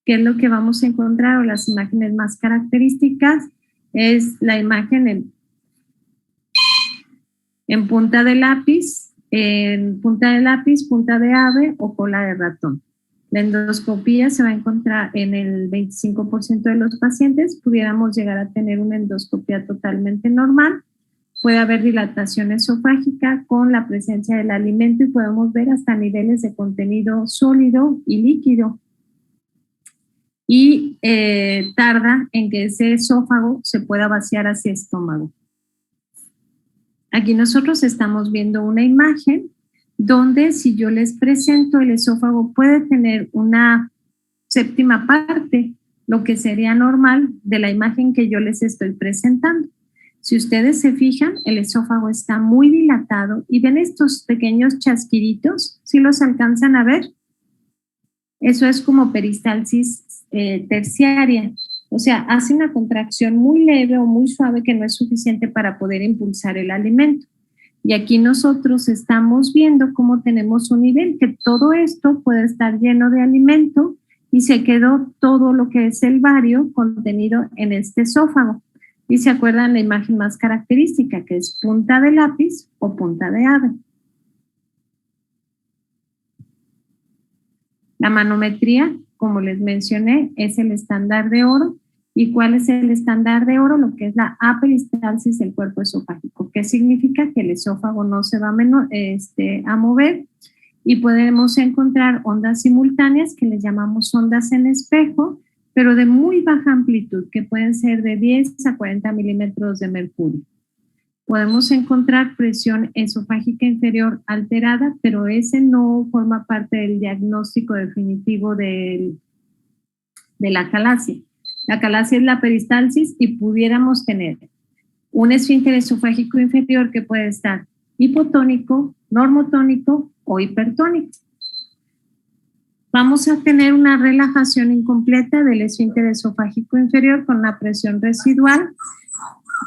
¿Qué es lo que vamos a encontrar? O las imágenes más características es la imagen en punta de lápiz, punta de ave o cola de ratón. La endoscopía se va a encontrar en el 25% de los pacientes. Pudiéramos llegar a tener una endoscopía totalmente normal. Puede haber dilatación esofágica con la presencia del alimento y podemos ver hasta niveles de contenido sólido y líquido. Y tarda en que ese esófago se pueda vaciar hacia el estómago. Aquí nosotros estamos viendo una imagen donde si yo les presento el esófago puede tener una séptima parte, lo que sería normal de la imagen que yo les estoy presentando. Si ustedes se fijan, el esófago está muy dilatado y ven estos pequeños chasquiditos, ¿sí los alcanzan a ver? Eso es como peristalsis terciaria, o sea, hace una contracción muy leve o muy suave que no es suficiente para poder impulsar el alimento. Y aquí nosotros estamos viendo cómo tenemos un nivel, que todo esto puede estar lleno de alimento y se quedó todo lo que es el bario contenido en este esófago. Y se acuerdan la imagen más característica, que es punta de lápiz o punta de ave. La manometría, como les mencioné, es el estándar de oro. ¿Y cuál es el estándar de oro? Lo que es la aperistalsis del cuerpo esofágico. ¿Qué significa? Que el esófago no se va a mover y podemos encontrar ondas simultáneas que les llamamos ondas en espejo, pero de muy baja amplitud, que pueden ser de 10 a 40 milímetros de mercurio. Podemos encontrar presión esofágica inferior alterada, pero ese no forma parte del diagnóstico definitivo de la acalasia. La acalasia es la peristalsis y pudiéramos tener un esfínter esofágico inferior que puede estar hipotónico, normotónico o hipertónico. Vamos a tener una relajación incompleta del esfínter esofágico inferior con una presión residual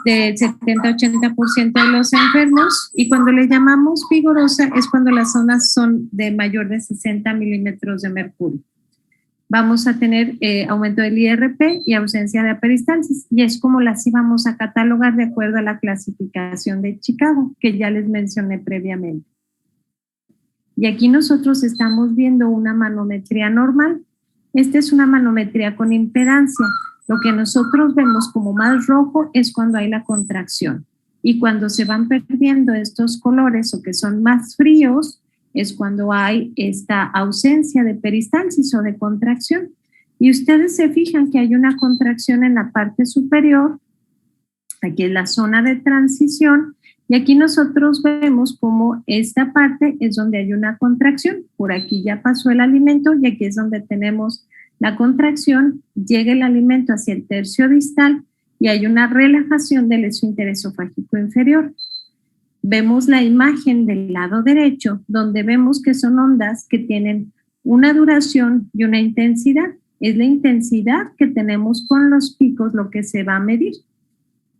del 70-80% de los enfermos, y cuando le llamamos vigorosa es cuando las zonas son de mayor de 60 milímetros de mercurio. Vamos a tener aumento del IRP y ausencia de aperistalsis, y es como las íbamos a catalogar de acuerdo a la clasificación de Chicago, que ya les mencioné previamente. Y aquí nosotros estamos viendo una manometría normal. Esta es una manometría con impedancia. Lo que nosotros vemos como más rojo es cuando hay la contracción. Y cuando se van perdiendo estos colores o que son más fríos, es cuando hay esta ausencia de peristalsis o de contracción. Y ustedes se fijan que hay una contracción en la parte superior, aquí es la zona de transición, y aquí nosotros vemos como esta parte es donde hay una contracción. Por aquí ya pasó el alimento y aquí es donde tenemos la contracción, llega el alimento hacia el tercio distal y hay una relajación del esfínter esofágico inferior. Vemos la imagen del lado derecho, donde vemos que son ondas que tienen una duración y una intensidad. Es la intensidad que tenemos con los picos lo que se va a medir.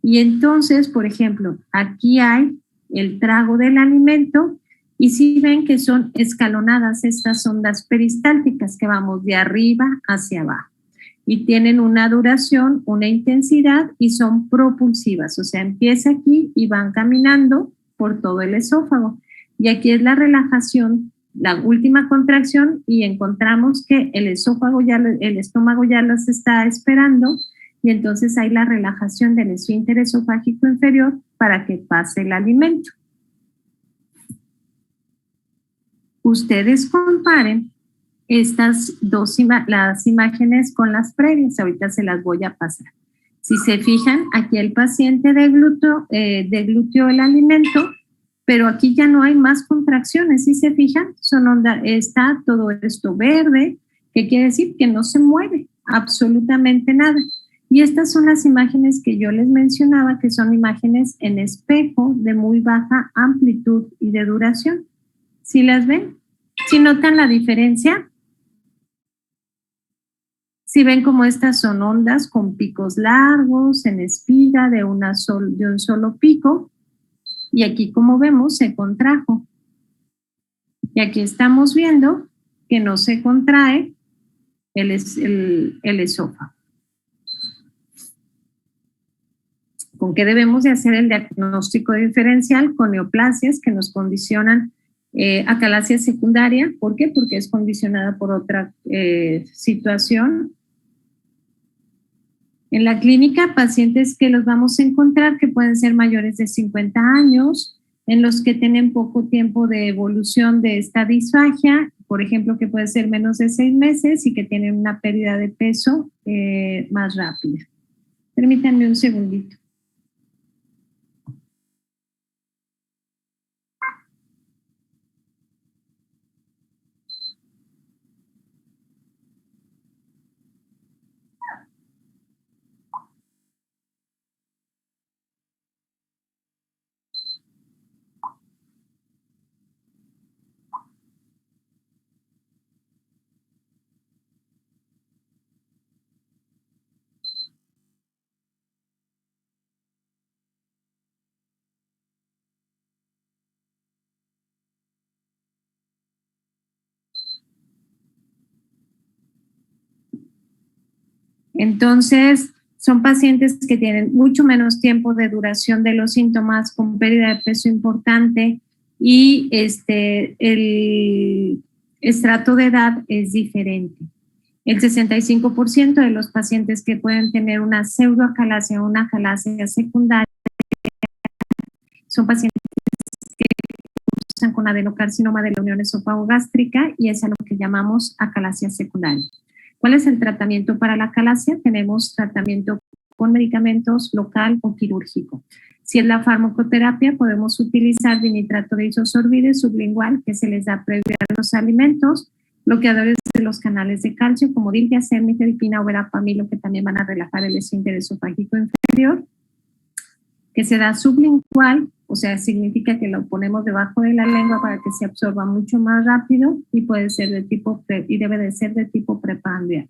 Y entonces, por ejemplo, aquí hay el trago del alimento y si ven que son escalonadas estas ondas peristálticas que vamos de arriba hacia abajo y tienen una duración, una intensidad y son propulsivas, o sea, empieza aquí y van caminando por todo el esófago. Y aquí es la relajación, la última contracción, y encontramos que el estómago ya las está esperando, y entonces hay la relajación del esfínter esofágico inferior para que pase el alimento. Ustedes comparen estas las imágenes con las previas, ahorita se las voy a pasar. Si se fijan, aquí el paciente deglutió el alimento, pero aquí ya no hay más contracciones. Si se fijan, está todo esto verde, que quiere decir que no se mueve absolutamente nada. Y estas son las imágenes que yo les mencionaba, que son imágenes en espejo de muy baja amplitud y de duración. ¿Sí las ven? ¿Sí notan la diferencia? Si ven como estas son ondas con picos largos, en espiga de un solo pico, y aquí como vemos se contrajo. Y aquí estamos viendo que no se contrae el esófago. ¿Con qué debemos de hacer el diagnóstico diferencial? Con neoplasias que nos condicionan acalasia secundaria. ¿Por qué? Porque es condicionada por otra situación. En la clínica, pacientes que los vamos a encontrar que pueden ser mayores de 50 años, en los que tienen poco tiempo de evolución de esta disfagia, por ejemplo, que puede ser menos de 6 meses y que tienen una pérdida de peso más rápida. Permítanme un segundito. Entonces, son pacientes que tienen mucho menos tiempo de duración de los síntomas, con pérdida de peso importante y el estrato de edad es diferente. El 65% de los pacientes que pueden tener una pseudoacalasia o una acalasia secundaria son pacientes que cursan con adenocarcinoma de la unión esófago-gástrica y es a lo que llamamos acalasia secundaria. ¿Cuál es el tratamiento para la acalasia? Tenemos tratamiento con medicamentos local o quirúrgico. Si es la farmacoterapia, podemos utilizar dinitrato de isosorbide sublingual que se les da previo a los alimentos, bloqueadores de los canales de calcio como diltiazem, nifedipina o verapamilo que también van a relajar el esfínter esofágico inferior, que se da sublingual, o sea, significa que lo ponemos debajo de la lengua para que se absorba mucho más rápido y puede ser de tipo y debe de ser de tipo preprandial.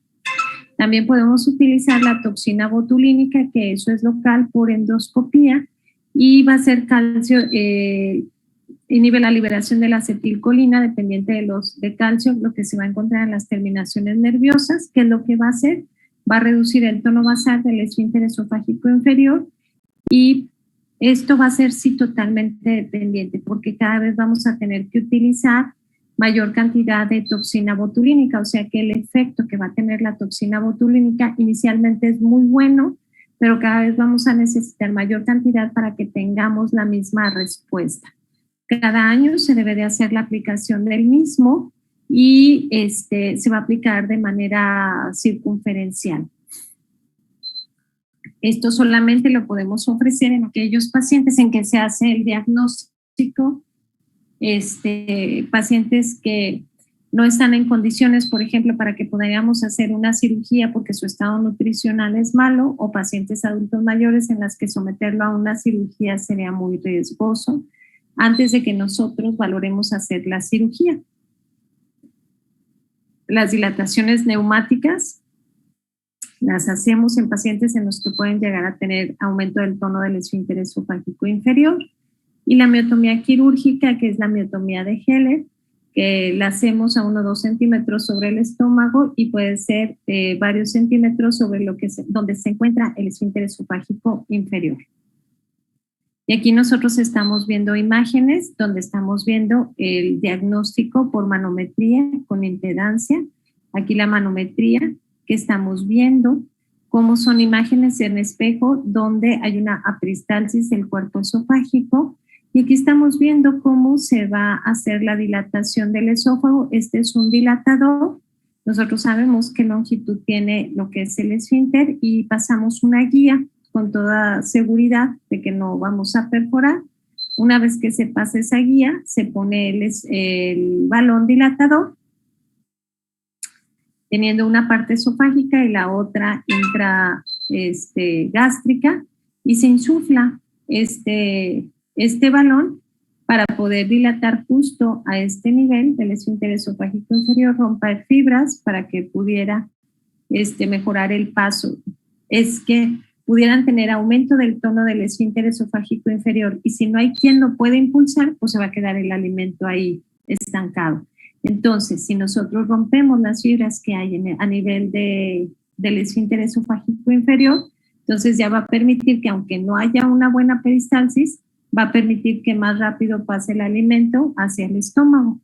También podemos utilizar la toxina botulínica, que eso es local por endoscopía y va a ser calcio, inhibe la liberación de la acetilcolina dependiente de calcio, lo que se va a encontrar en las terminaciones nerviosas, que es lo que va a hacer, va a reducir el tono basal del esfínter esofágico inferior y esto va a ser sí totalmente dependiente porque cada vez vamos a tener que utilizar mayor cantidad de toxina botulínica, o sea que el efecto que va a tener la toxina botulínica inicialmente es muy bueno, pero cada vez vamos a necesitar mayor cantidad para que tengamos la misma respuesta. Cada año se debe de hacer la aplicación del mismo y se va a aplicar de manera circunferencial. Esto solamente lo podemos ofrecer en aquellos pacientes en que se hace el diagnóstico, pacientes que no están en condiciones, por ejemplo, para que podamos hacer una cirugía porque su estado nutricional es malo, o pacientes adultos mayores en las que someterlo a una cirugía sería muy riesgoso antes de que nosotros valoremos hacer la cirugía. Las dilataciones neumáticas las hacemos en pacientes en los que pueden llegar a tener aumento del tono del esfínter esofágico inferior. Y la miotomía quirúrgica, que es la miotomía de Heller, que la hacemos a 1 o 2 centímetros sobre el estómago y puede ser varios centímetros sobre donde se encuentra el esfínter esofágico inferior. Y aquí nosotros estamos viendo imágenes donde estamos viendo el diagnóstico por manometría con impedancia. Aquí la manometría que estamos viendo, cómo son imágenes en espejo donde hay una aperistalsis del cuerpo esofágico. Y aquí estamos viendo cómo se va a hacer la dilatación del esófago. Este es un dilatador. Nosotros sabemos qué longitud tiene lo que es el esfínter y pasamos una guía con toda seguridad de que no vamos a perforar. Una vez que se pasa esa guía, se pone el balón dilatador, teniendo una parte esofágica y la otra gástrica, y se insufla este balón para poder dilatar justo a este nivel del esfínter esofágico inferior, romper fibras para que pudiera mejorar el paso. Es que pudieran tener aumento del tono del esfínter esofágico inferior y si no hay quien lo pueda impulsar, pues se va a quedar el alimento ahí estancado. Entonces, si nosotros rompemos las fibras que hay a nivel del esfínter esofágico inferior, entonces ya va a permitir que aunque no haya una buena peristalsis, va a permitir que más rápido pase el alimento hacia el estómago.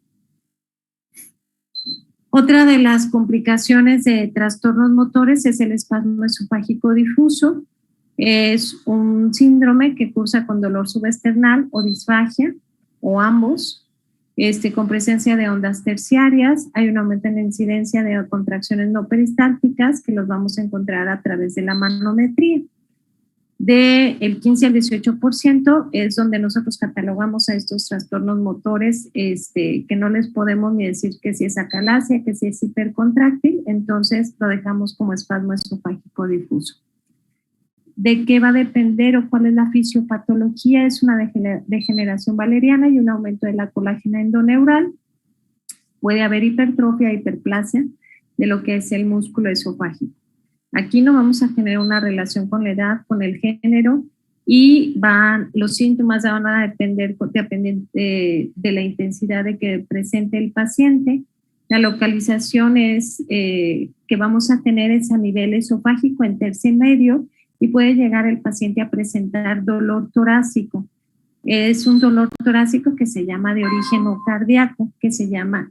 Otra de las complicaciones de trastornos motores es el espasmo esofágico difuso. Es un síndrome que cursa con dolor subesternal o disfagia, o ambos, con presencia de ondas terciarias. Hay un aumento en la incidencia de contracciones no peristálticas que los vamos a encontrar a través de la manometría. Del 15 al 18% es donde nosotros catalogamos a estos trastornos motores que no les podemos ni decir que si es acalasia, que si es hipercontráctil, entonces lo dejamos como espasmo esofágico difuso. ¿De qué va a depender o cuál es la fisiopatología? Es una degeneración valeriana y un aumento de la colágena endoneural. Puede haber hipertrofia, hiperplasia de lo que es el músculo esofágico. Aquí no vamos a generar una relación con la edad, con el género, y los síntomas van a depender de la intensidad de que presente el paciente. La localización es que vamos a tener es a nivel esofágico en tercio medio y puede llegar el paciente a presentar dolor torácico. Es un dolor torácico que se llama de origen no cardíaco,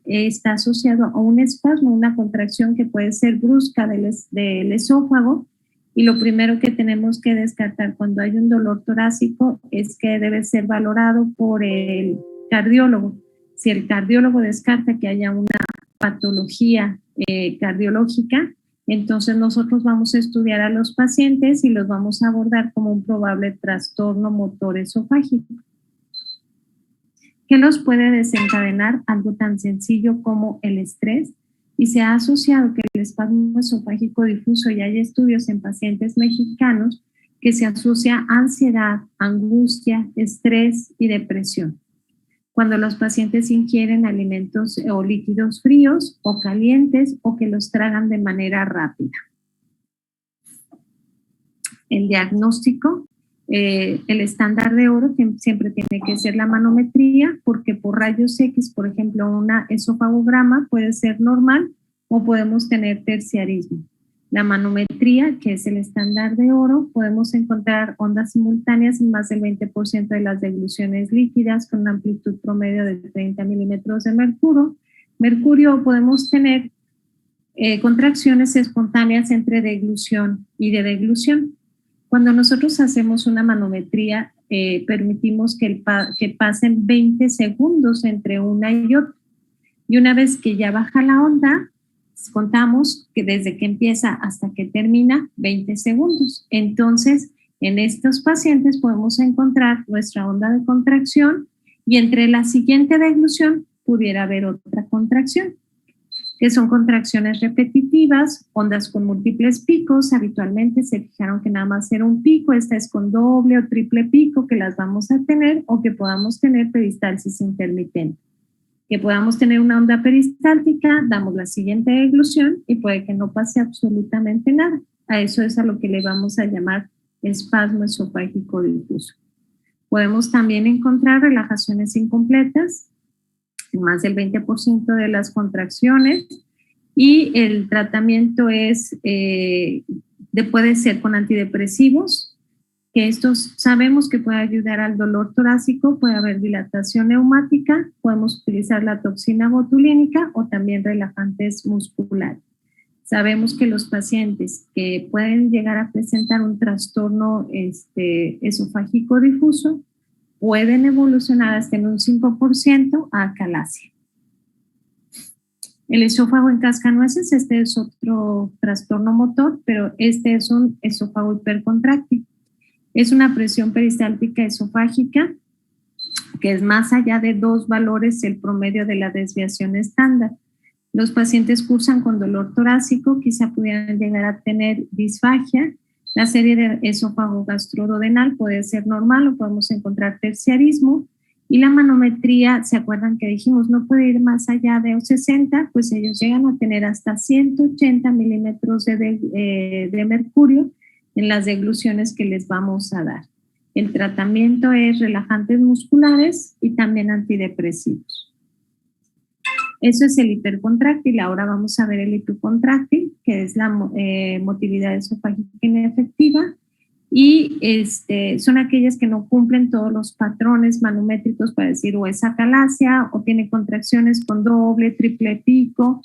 está asociado a un espasmo, una contracción que puede ser brusca del esófago. Y lo primero que tenemos que descartar cuando hay un dolor torácico es que debe ser valorado por el cardiólogo. Si el cardiólogo descarta que haya una patología cardiológica, entonces nosotros vamos a estudiar a los pacientes y los vamos a abordar como un probable trastorno motor esofágico. ¿Qué los puede desencadenar? Algo tan sencillo como el estrés. Y se ha asociado que el espasmo esofágico difuso, y hay estudios en pacientes mexicanos que se asocia a ansiedad, angustia, estrés y depresión. Cuando los pacientes ingieren alimentos o líquidos fríos o calientes o que los tragan de manera rápida. El diagnóstico, el estándar de oro que siempre tiene que ser la manometría, porque por rayos X, por ejemplo, una esofagograma puede ser normal o podemos tener terciarismo. La manometría, que es el estándar de oro, podemos encontrar ondas simultáneas en más del 20% de las degluciones líquidas con una amplitud promedio de 30 milímetros de mercurio. Podemos tener contracciones espontáneas entre deglución y de deglución. Cuando nosotros hacemos una manometría, permitimos que pasen 20 segundos entre una y otra. Y una vez que ya baja la onda, contamos que desde que empieza hasta que termina 20 segundos. Entonces, en estos pacientes podemos encontrar nuestra onda de contracción y entre la siguiente deglución pudiera haber otra contracción, que son contracciones repetitivas, ondas con múltiples picos. Habitualmente se fijaron que nada más era un pico, esta es con doble o triple pico que las vamos a tener, o que podamos tener peristalsis intermitente. Que podamos tener una onda peristáltica, damos la siguiente deglución y puede que no pase absolutamente nada. A eso es a lo que le vamos a llamar espasmo esofágico difuso. Podemos también encontrar relajaciones incompletas, en más del 20% de las contracciones, y el tratamiento puede ser con antidepresivos, que estos sabemos que puede ayudar al dolor torácico, puede haber dilatación neumática, podemos utilizar la toxina botulínica o también relajantes musculares. Sabemos que los pacientes que pueden llegar a presentar un trastorno esofágico difuso pueden evolucionar hasta en un 5% a acalasia. El esófago en cascanueces, este es otro trastorno motor, pero este es un esófago hipercontráctil. Es una presión peristáltica esofágica que es más allá de 2 valores el promedio de la desviación estándar. Los pacientes cursan con dolor torácico, quizá pudieran llegar a tener disfagia. La serie de esófago gastroduodenal puede ser normal o podemos encontrar terciarismo. Y la manometría, ¿se acuerdan que dijimos no puede ir más allá de 60? Pues ellos llegan a tener hasta 180 milímetros de mercurio en las degluciones que les vamos a dar. El tratamiento es relajantes musculares y también antidepresivos. Eso es el hipercontráctil. Ahora vamos a ver el hipocontráctil, que es la motilidad esofágica inefectiva, y son aquellas que no cumplen todos los patrones manométricos para decir o es acalasia o tiene contracciones con doble, triple pico,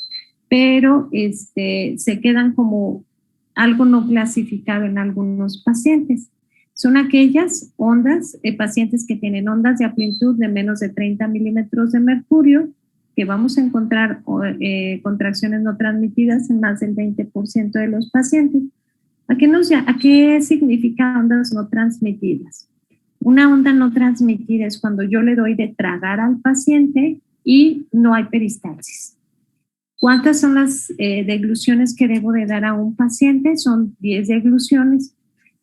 pero se quedan como algo no clasificado en algunos pacientes. Son aquellas ondas, pacientes que tienen ondas de amplitud de menos de 30 milímetros de mercurio, que vamos a encontrar contracciones no transmitidas en más del 20% de los pacientes. ¿A qué significa ondas no transmitidas? Una onda no transmitida es cuando yo le doy de tragar al paciente y no hay peristalsis. ¿Cuántas son las degluciones que debo de dar a un paciente? Son 10 degluciones,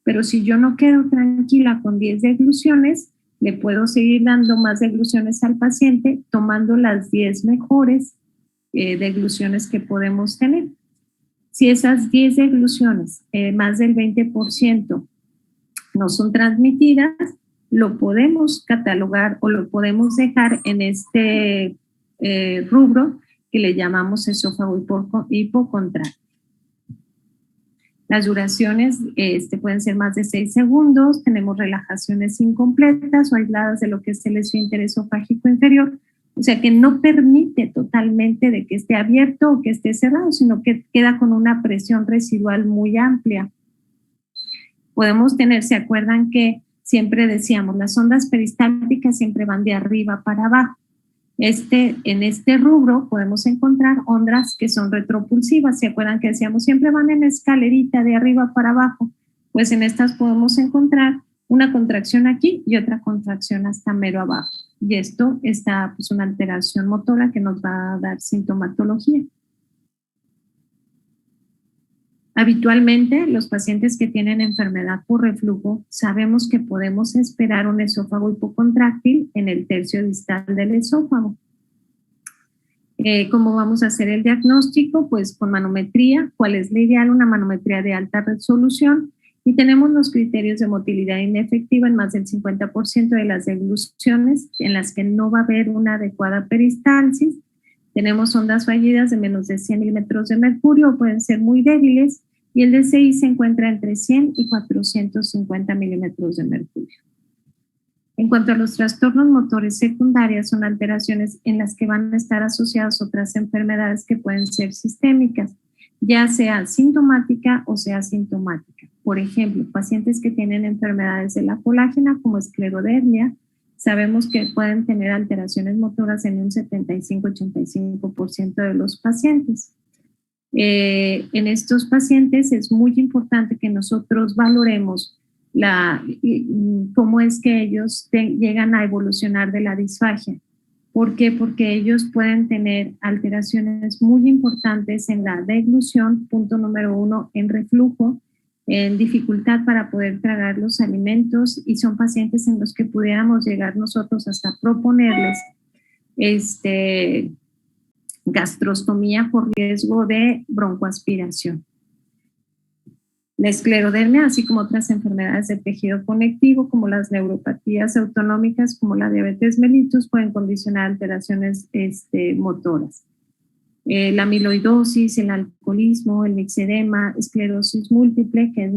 pero si yo no quedo tranquila con 10 degluciones, le puedo seguir dando más degluciones al paciente tomando las 10 mejores degluciones que podemos tener. Si esas 10 degluciones, más del 20%, no son transmitidas, lo podemos catalogar o lo podemos dejar en este rubro, que le llamamos esófago hipocontráctil. Las duraciones pueden ser más de 6 segundos, tenemos relajaciones incompletas o aisladas de lo que es el esfínter esofágico inferior, o sea que no permite totalmente de que esté abierto o que esté cerrado, sino que queda con una presión residual muy amplia. Podemos tener, ¿se acuerdan que siempre decíamos, las ondas peristálticas siempre van de arriba para abajo? En este rubro podemos encontrar ondas que son retropulsivas. ¿Se acuerdan que decíamos siempre van en escalerita de arriba para abajo? Pues en estas podemos encontrar una contracción aquí y otra contracción hasta mero abajo. Y esto está pues una alteración motora que nos va a dar sintomatología. Habitualmente, los pacientes que tienen enfermedad por reflujo, sabemos que podemos esperar un esófago hipocontráctil en el tercio distal del esófago. ¿Cómo vamos a hacer el diagnóstico? Pues con manometría. ¿Cuál es la ideal? Una manometría de alta resolución. Y tenemos los criterios de motilidad inefectiva en más del 50% de las degluciones en las que no va a haber una adecuada peristalsis. Tenemos ondas fallidas de menos de 100 milímetros de mercurio, pueden ser muy débiles, y el DCI se encuentra entre 100 y 450 milímetros de mercurio. En cuanto a los trastornos motores secundarios, son alteraciones en las que van a estar asociadas otras enfermedades que pueden ser sistémicas, ya sea sintomática o sea asintomática. Por ejemplo, pacientes que tienen enfermedades de la colágena como esclerodermia, sabemos que pueden tener alteraciones motoras en un 75-85% de los pacientes. En estos pacientes es muy importante que nosotros valoremos cómo es que ellos llegan a evolucionar de la disfagia. ¿Por qué? Porque ellos pueden tener alteraciones muy importantes en la deglución, punto número 1, en reflujo, en dificultad para poder tragar los alimentos, y son pacientes en los que pudiéramos llegar nosotros hasta proponerles gastrostomía por riesgo de broncoaspiración. La esclerodermia, así como otras enfermedades del tejido conectivo, como las neuropatías autonómicas, como la diabetes mellitus, pueden condicionar alteraciones motoras. La amiloidosis, el alcoholismo, el mixedema, esclerosis múltiple, que es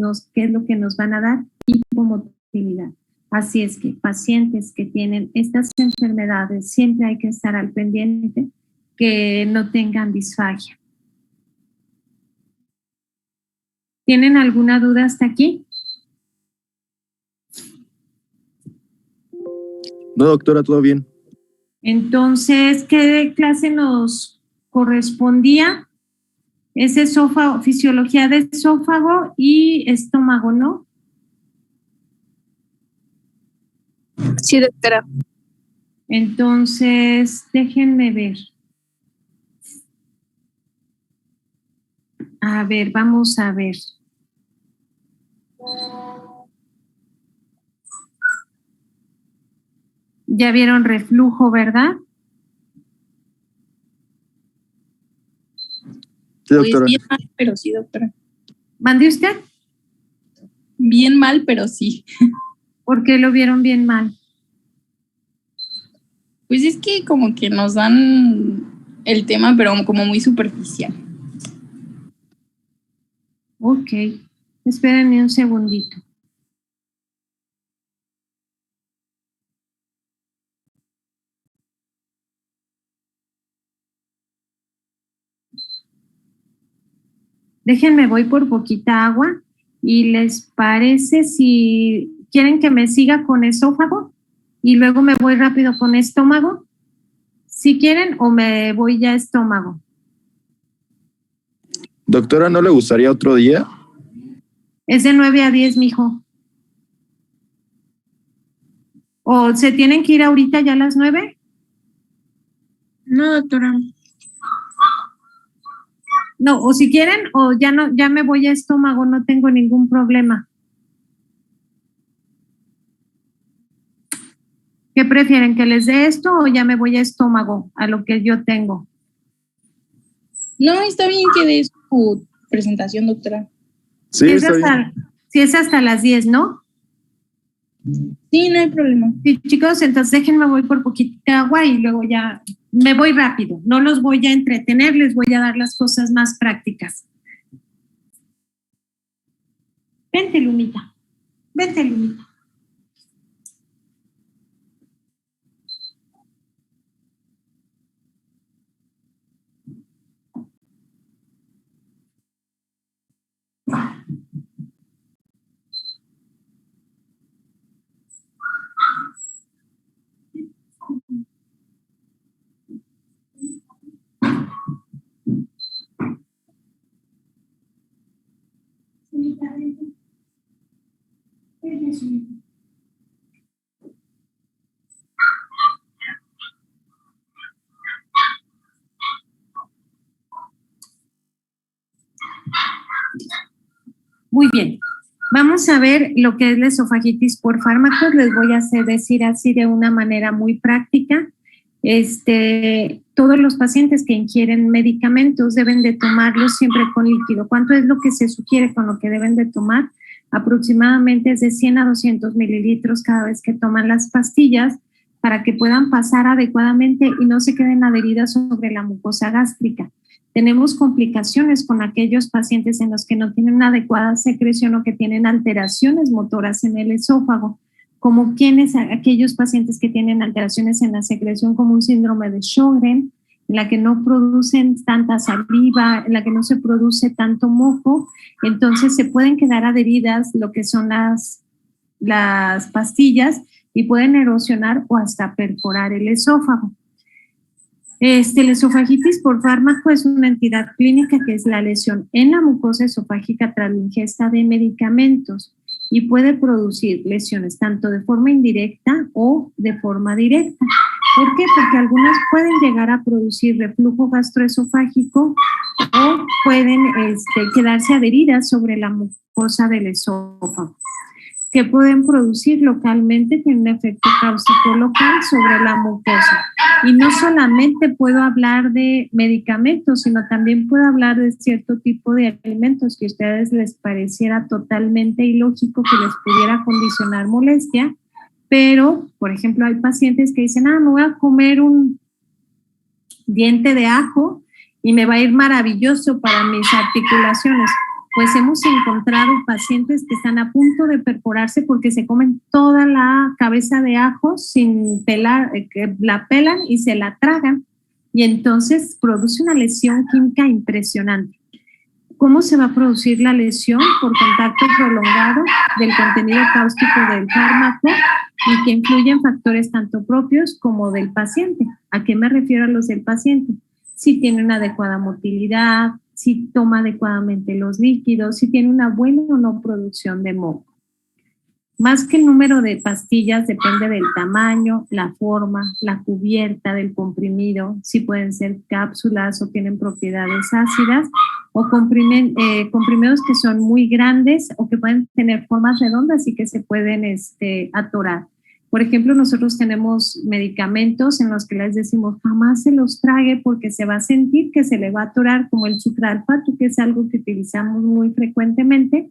lo que nos van a dar hipomotilidad. Así es que pacientes que tienen estas enfermedades siempre hay que estar al pendiente que no tengan disfagia. ¿Tienen alguna duda hasta aquí? No, doctora, todo bien. Entonces, ¿qué clase nos correspondía? Es esófago, fisiología de esófago y estómago, ¿no? Sí, doctora. Entonces, déjenme ver. A ver, vamos a ver. Ya vieron reflujo, ¿verdad? Sí, doctora. Pues bien mal, pero sí, doctora. ¿Mande usted? Bien mal, pero sí. ¿Por qué lo vieron bien mal? Pues es que como que nos dan el tema, pero como muy superficial. Ok, espérenme un segundito. Déjenme, voy por poquita agua. ¿Y les parece si quieren que me siga con esófago y luego me voy rápido con estómago? ¿Si quieren o me voy ya a estómago? Doctora, ¿no le gustaría otro día? Es de 9 a 10, mijo. ¿O se tienen que ir ahorita ya a las 9? No, doctora. No, o si quieren, o ya no, ya me voy a estómago, no tengo ningún problema. ¿Qué prefieren? ¿Que les dé esto o ya me voy a estómago, a lo que yo tengo? No, está bien que dé su presentación, doctora. Sí, está bien. Si es hasta las 10, ¿no? Sí, no hay problema. Sí, chicos, entonces déjenme voy por poquita agua y luego ya me voy rápido, no los voy a entretener, les voy a dar las cosas más prácticas. Vente, Lunita. Vente, Lunita. Muy bien, vamos a ver lo que es la esofagitis por fármacos. Les voy a decir así de una manera muy práctica. Todos los pacientes que ingieren medicamentos deben de tomarlos siempre con líquido. ¿Cuánto es lo que se sugiere con lo que deben de tomar? Aproximadamente es de 100 a 200 mililitros cada vez que toman las pastillas para que puedan pasar adecuadamente y no se queden adheridas sobre la mucosa gástrica. Tenemos complicaciones con aquellos pacientes en los que no tienen una adecuada secreción o que tienen alteraciones motoras en el esófago, como aquellos pacientes que tienen alteraciones en la secreción como un síndrome de Sjögren, en la que no producen tanta saliva, en la que no se produce tanto moco, entonces se pueden quedar adheridas lo que son las pastillas y pueden erosionar o hasta perforar el esófago. La esofagitis por fármaco es una entidad clínica que es la lesión en la mucosa esofágica tras la ingesta de medicamentos y puede producir lesiones tanto de forma indirecta o de forma directa. ¿Por qué? Porque algunas pueden llegar a producir reflujo gastroesofágico o pueden quedarse adheridas sobre la mucosa del esófago, que pueden producir localmente, tiene un efecto cáustico local sobre la mucosa. Y no solamente puedo hablar de medicamentos, sino también puedo hablar de cierto tipo de alimentos que a ustedes les pareciera totalmente ilógico que les pudiera condicionar molestia, pero, por ejemplo, hay pacientes que dicen, me voy a comer un diente de ajo y me va a ir maravilloso para mis articulaciones. Pues hemos encontrado pacientes que están a punto de perforarse porque se comen toda la cabeza de ajo sin pelar, que la pelan y se la tragan y entonces produce una lesión química impresionante. ¿Cómo se va a producir la lesión? Por contacto prolongado del contenido cáustico del fármaco y que influye en factores tanto propios como del paciente. ¿A qué me refiero a los del paciente? Si tiene una adecuada motilidad, si toma adecuadamente los líquidos, si tiene una buena o no producción de moco. Más que el número de pastillas depende del tamaño, la forma, la cubierta del comprimido, si pueden ser cápsulas o tienen propiedades ácidas, o comprimidos que son muy grandes o que pueden tener formas redondas y que se pueden atorar. Por ejemplo, nosotros tenemos medicamentos en los que les decimos jamás se los trague porque se va a sentir que se le va a atorar, como el sucralfato, que es algo que utilizamos muy frecuentemente.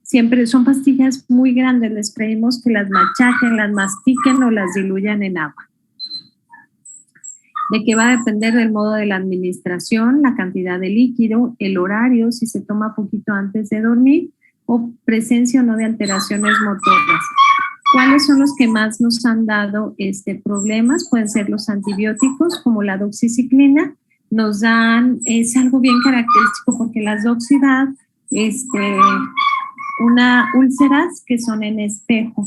Siempre son pastillas muy grandes, les pedimos que las machaquen, las mastiquen o las diluyan en agua. De qué va a depender del modo de la administración, la cantidad de líquido, el horario, si se toma poquito antes de dormir o presencia o no de alteraciones motoras. ¿Cuáles son los que más nos han dado problemas? Pueden ser los antibióticos, como la doxiciclina. Nos dan, es algo bien característico porque las doxi dan úlceras que son en espejo.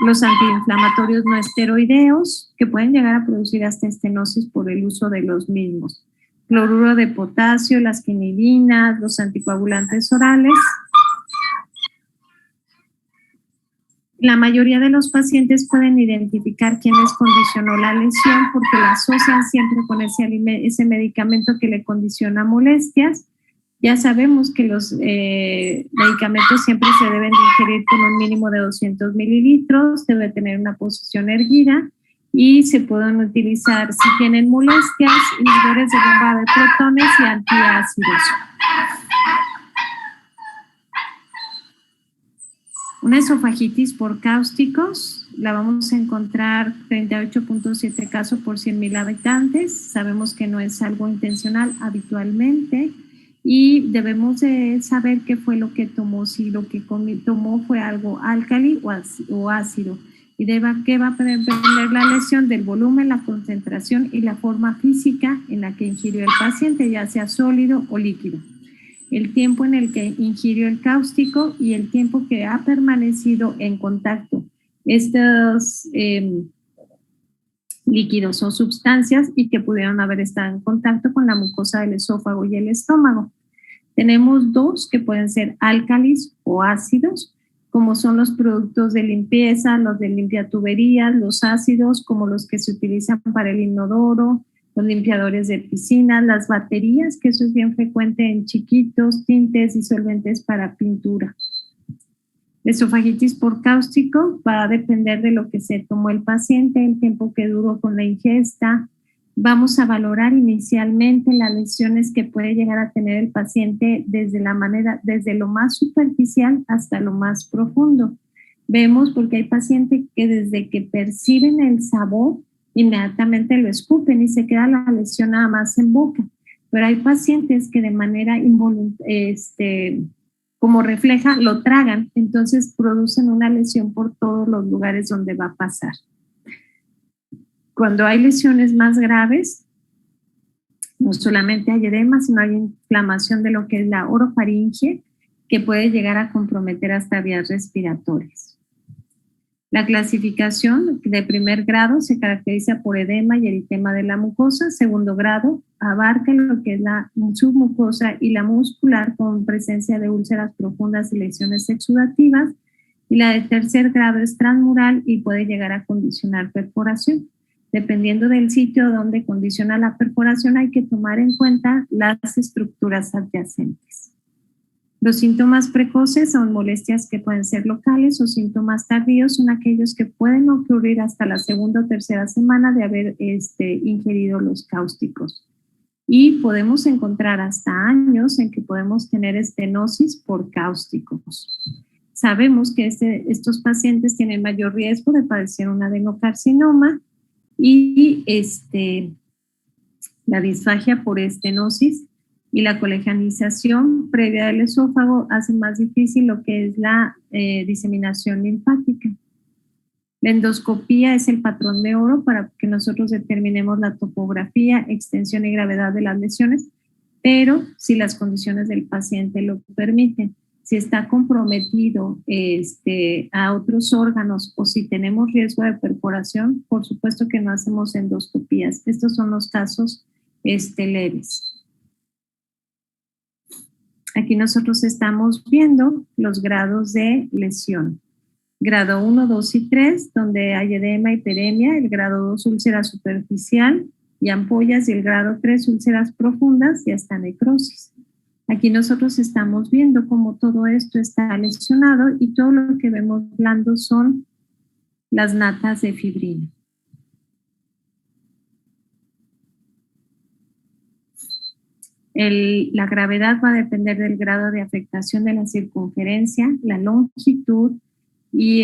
Los antiinflamatorios no esteroideos, que pueden llegar a producir hasta estenosis por el uso de los mismos. Cloruro de potasio, las quinidinas, los anticoagulantes orales. La mayoría de los pacientes pueden identificar quién les condicionó la lesión porque la asocian siempre con ese medicamento que le condiciona molestias. Ya sabemos que los medicamentos siempre se deben ingerir con un mínimo de 200 mililitros, debe tener una posición erguida y se pueden utilizar si tienen molestias, inhibidores de bomba de protones y antiácidos. Una esofagitis por cáusticos, la vamos a encontrar 38.7 casos por 100,000 habitantes. Sabemos que no es algo intencional habitualmente y debemos de saber qué fue lo que tomó, si lo que tomó fue algo álcali o ácido. Y qué va a depender la lesión del volumen, la concentración y la forma física en la que ingirió el paciente, ya sea sólido o líquido. El tiempo en el que ingirió el cáustico y el tiempo que ha permanecido en contacto estos líquidos o sustancias y que pudieron haber estado en contacto con la mucosa del esófago y el estómago. Tenemos dos que pueden ser álcalis o ácidos, como son los productos de limpieza, los de limpiatuberías, los ácidos como los que se utilizan para el inodoro, los limpiadores de piscinas, las baterías, que eso es bien frecuente en chiquitos, tintes y solventes para pintura. La esofagitis por cáustico va a depender de lo que se tomó el paciente, el tiempo que duró con la ingesta. Vamos a valorar inicialmente las lesiones que puede llegar a tener el paciente desde lo más superficial hasta lo más profundo. Vemos porque hay pacientes que desde que perciben el sabor, inmediatamente lo escupen y se queda la lesión nada más en boca. Pero hay pacientes que de manera como refleja, lo tragan, entonces producen una lesión por todos los lugares donde va a pasar. Cuando hay lesiones más graves, no solamente hay edema, sino hay inflamación de lo que es la orofaringe, que puede llegar a comprometer hasta vías respiratorias. La clasificación de primer grado se caracteriza por edema y eritema de la mucosa. Segundo grado abarca lo que es la submucosa y la muscular con presencia de úlceras profundas y lesiones exudativas. Y la de tercer grado es transmural y puede llegar a condicionar perforación. Dependiendo del sitio donde condiciona la perforación, hay que tomar en cuenta las estructuras adyacentes. Los síntomas precoces son molestias que pueden ser locales o síntomas tardíos son aquellos que pueden ocurrir hasta la segunda o tercera semana de haber ingerido los cáusticos. Y podemos encontrar hasta años en que podemos tener estenosis por cáusticos. Sabemos que estos pacientes tienen mayor riesgo de padecer un adenocarcinoma y la disfagia por estenosis y la colegialización previa del esófago hace más difícil lo que es la diseminación linfática. La endoscopía es el patrón de oro para que nosotros determinemos la topografía, extensión y gravedad de las lesiones, pero si las condiciones del paciente lo permiten. Si está comprometido a otros órganos o si tenemos riesgo de perforación, por supuesto que no hacemos endoscopías. Estos son los casos leves. Aquí nosotros estamos viendo los grados de lesión. Grado 1, 2 y 3, donde hay edema, hiperemia. El grado 2, úlcera superficial y ampollas. Y el grado 3, úlceras profundas y hasta necrosis. Aquí nosotros estamos viendo cómo todo esto está lesionado y todo lo que vemos blando son las natas de fibrina. La gravedad va a depender del grado de afectación de la circunferencia, la longitud y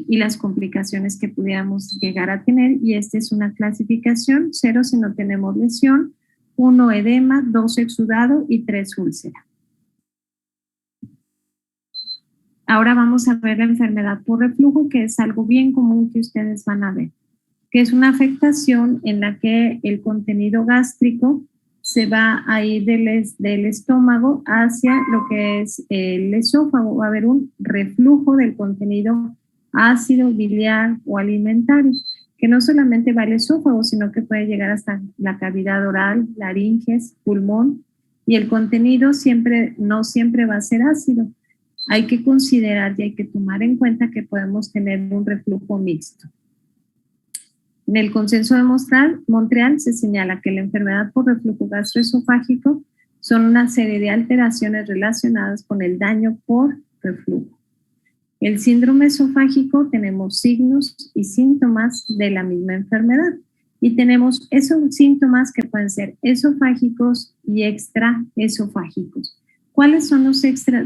las complicaciones que pudiéramos llegar a tener. Y esta es una clasificación: 0 si no tenemos lesión, 1 edema, 2 exudado y 3 úlcera. Ahora vamos a ver la enfermedad por reflujo, que es algo bien común que ustedes van a ver, que es una afectación en la que el contenido gástrico se va a ir del estómago hacia lo que es el esófago. Va a haber un reflujo del contenido ácido, biliar o alimentario, que no solamente va al esófago, sino que puede llegar hasta la cavidad oral, laringes, pulmón, y el contenido no siempre va a ser ácido. Hay que considerar y hay que tomar en cuenta que podemos tener un reflujo mixto. En el consenso de Montreal se señala que la enfermedad por reflujo gastroesofágico son una serie de alteraciones relacionadas con el daño por reflujo. El síndrome esofágico, tenemos signos y síntomas de la misma enfermedad y tenemos esos síntomas que pueden ser esofágicos y extraesofágicos. ¿Cuáles son los extra?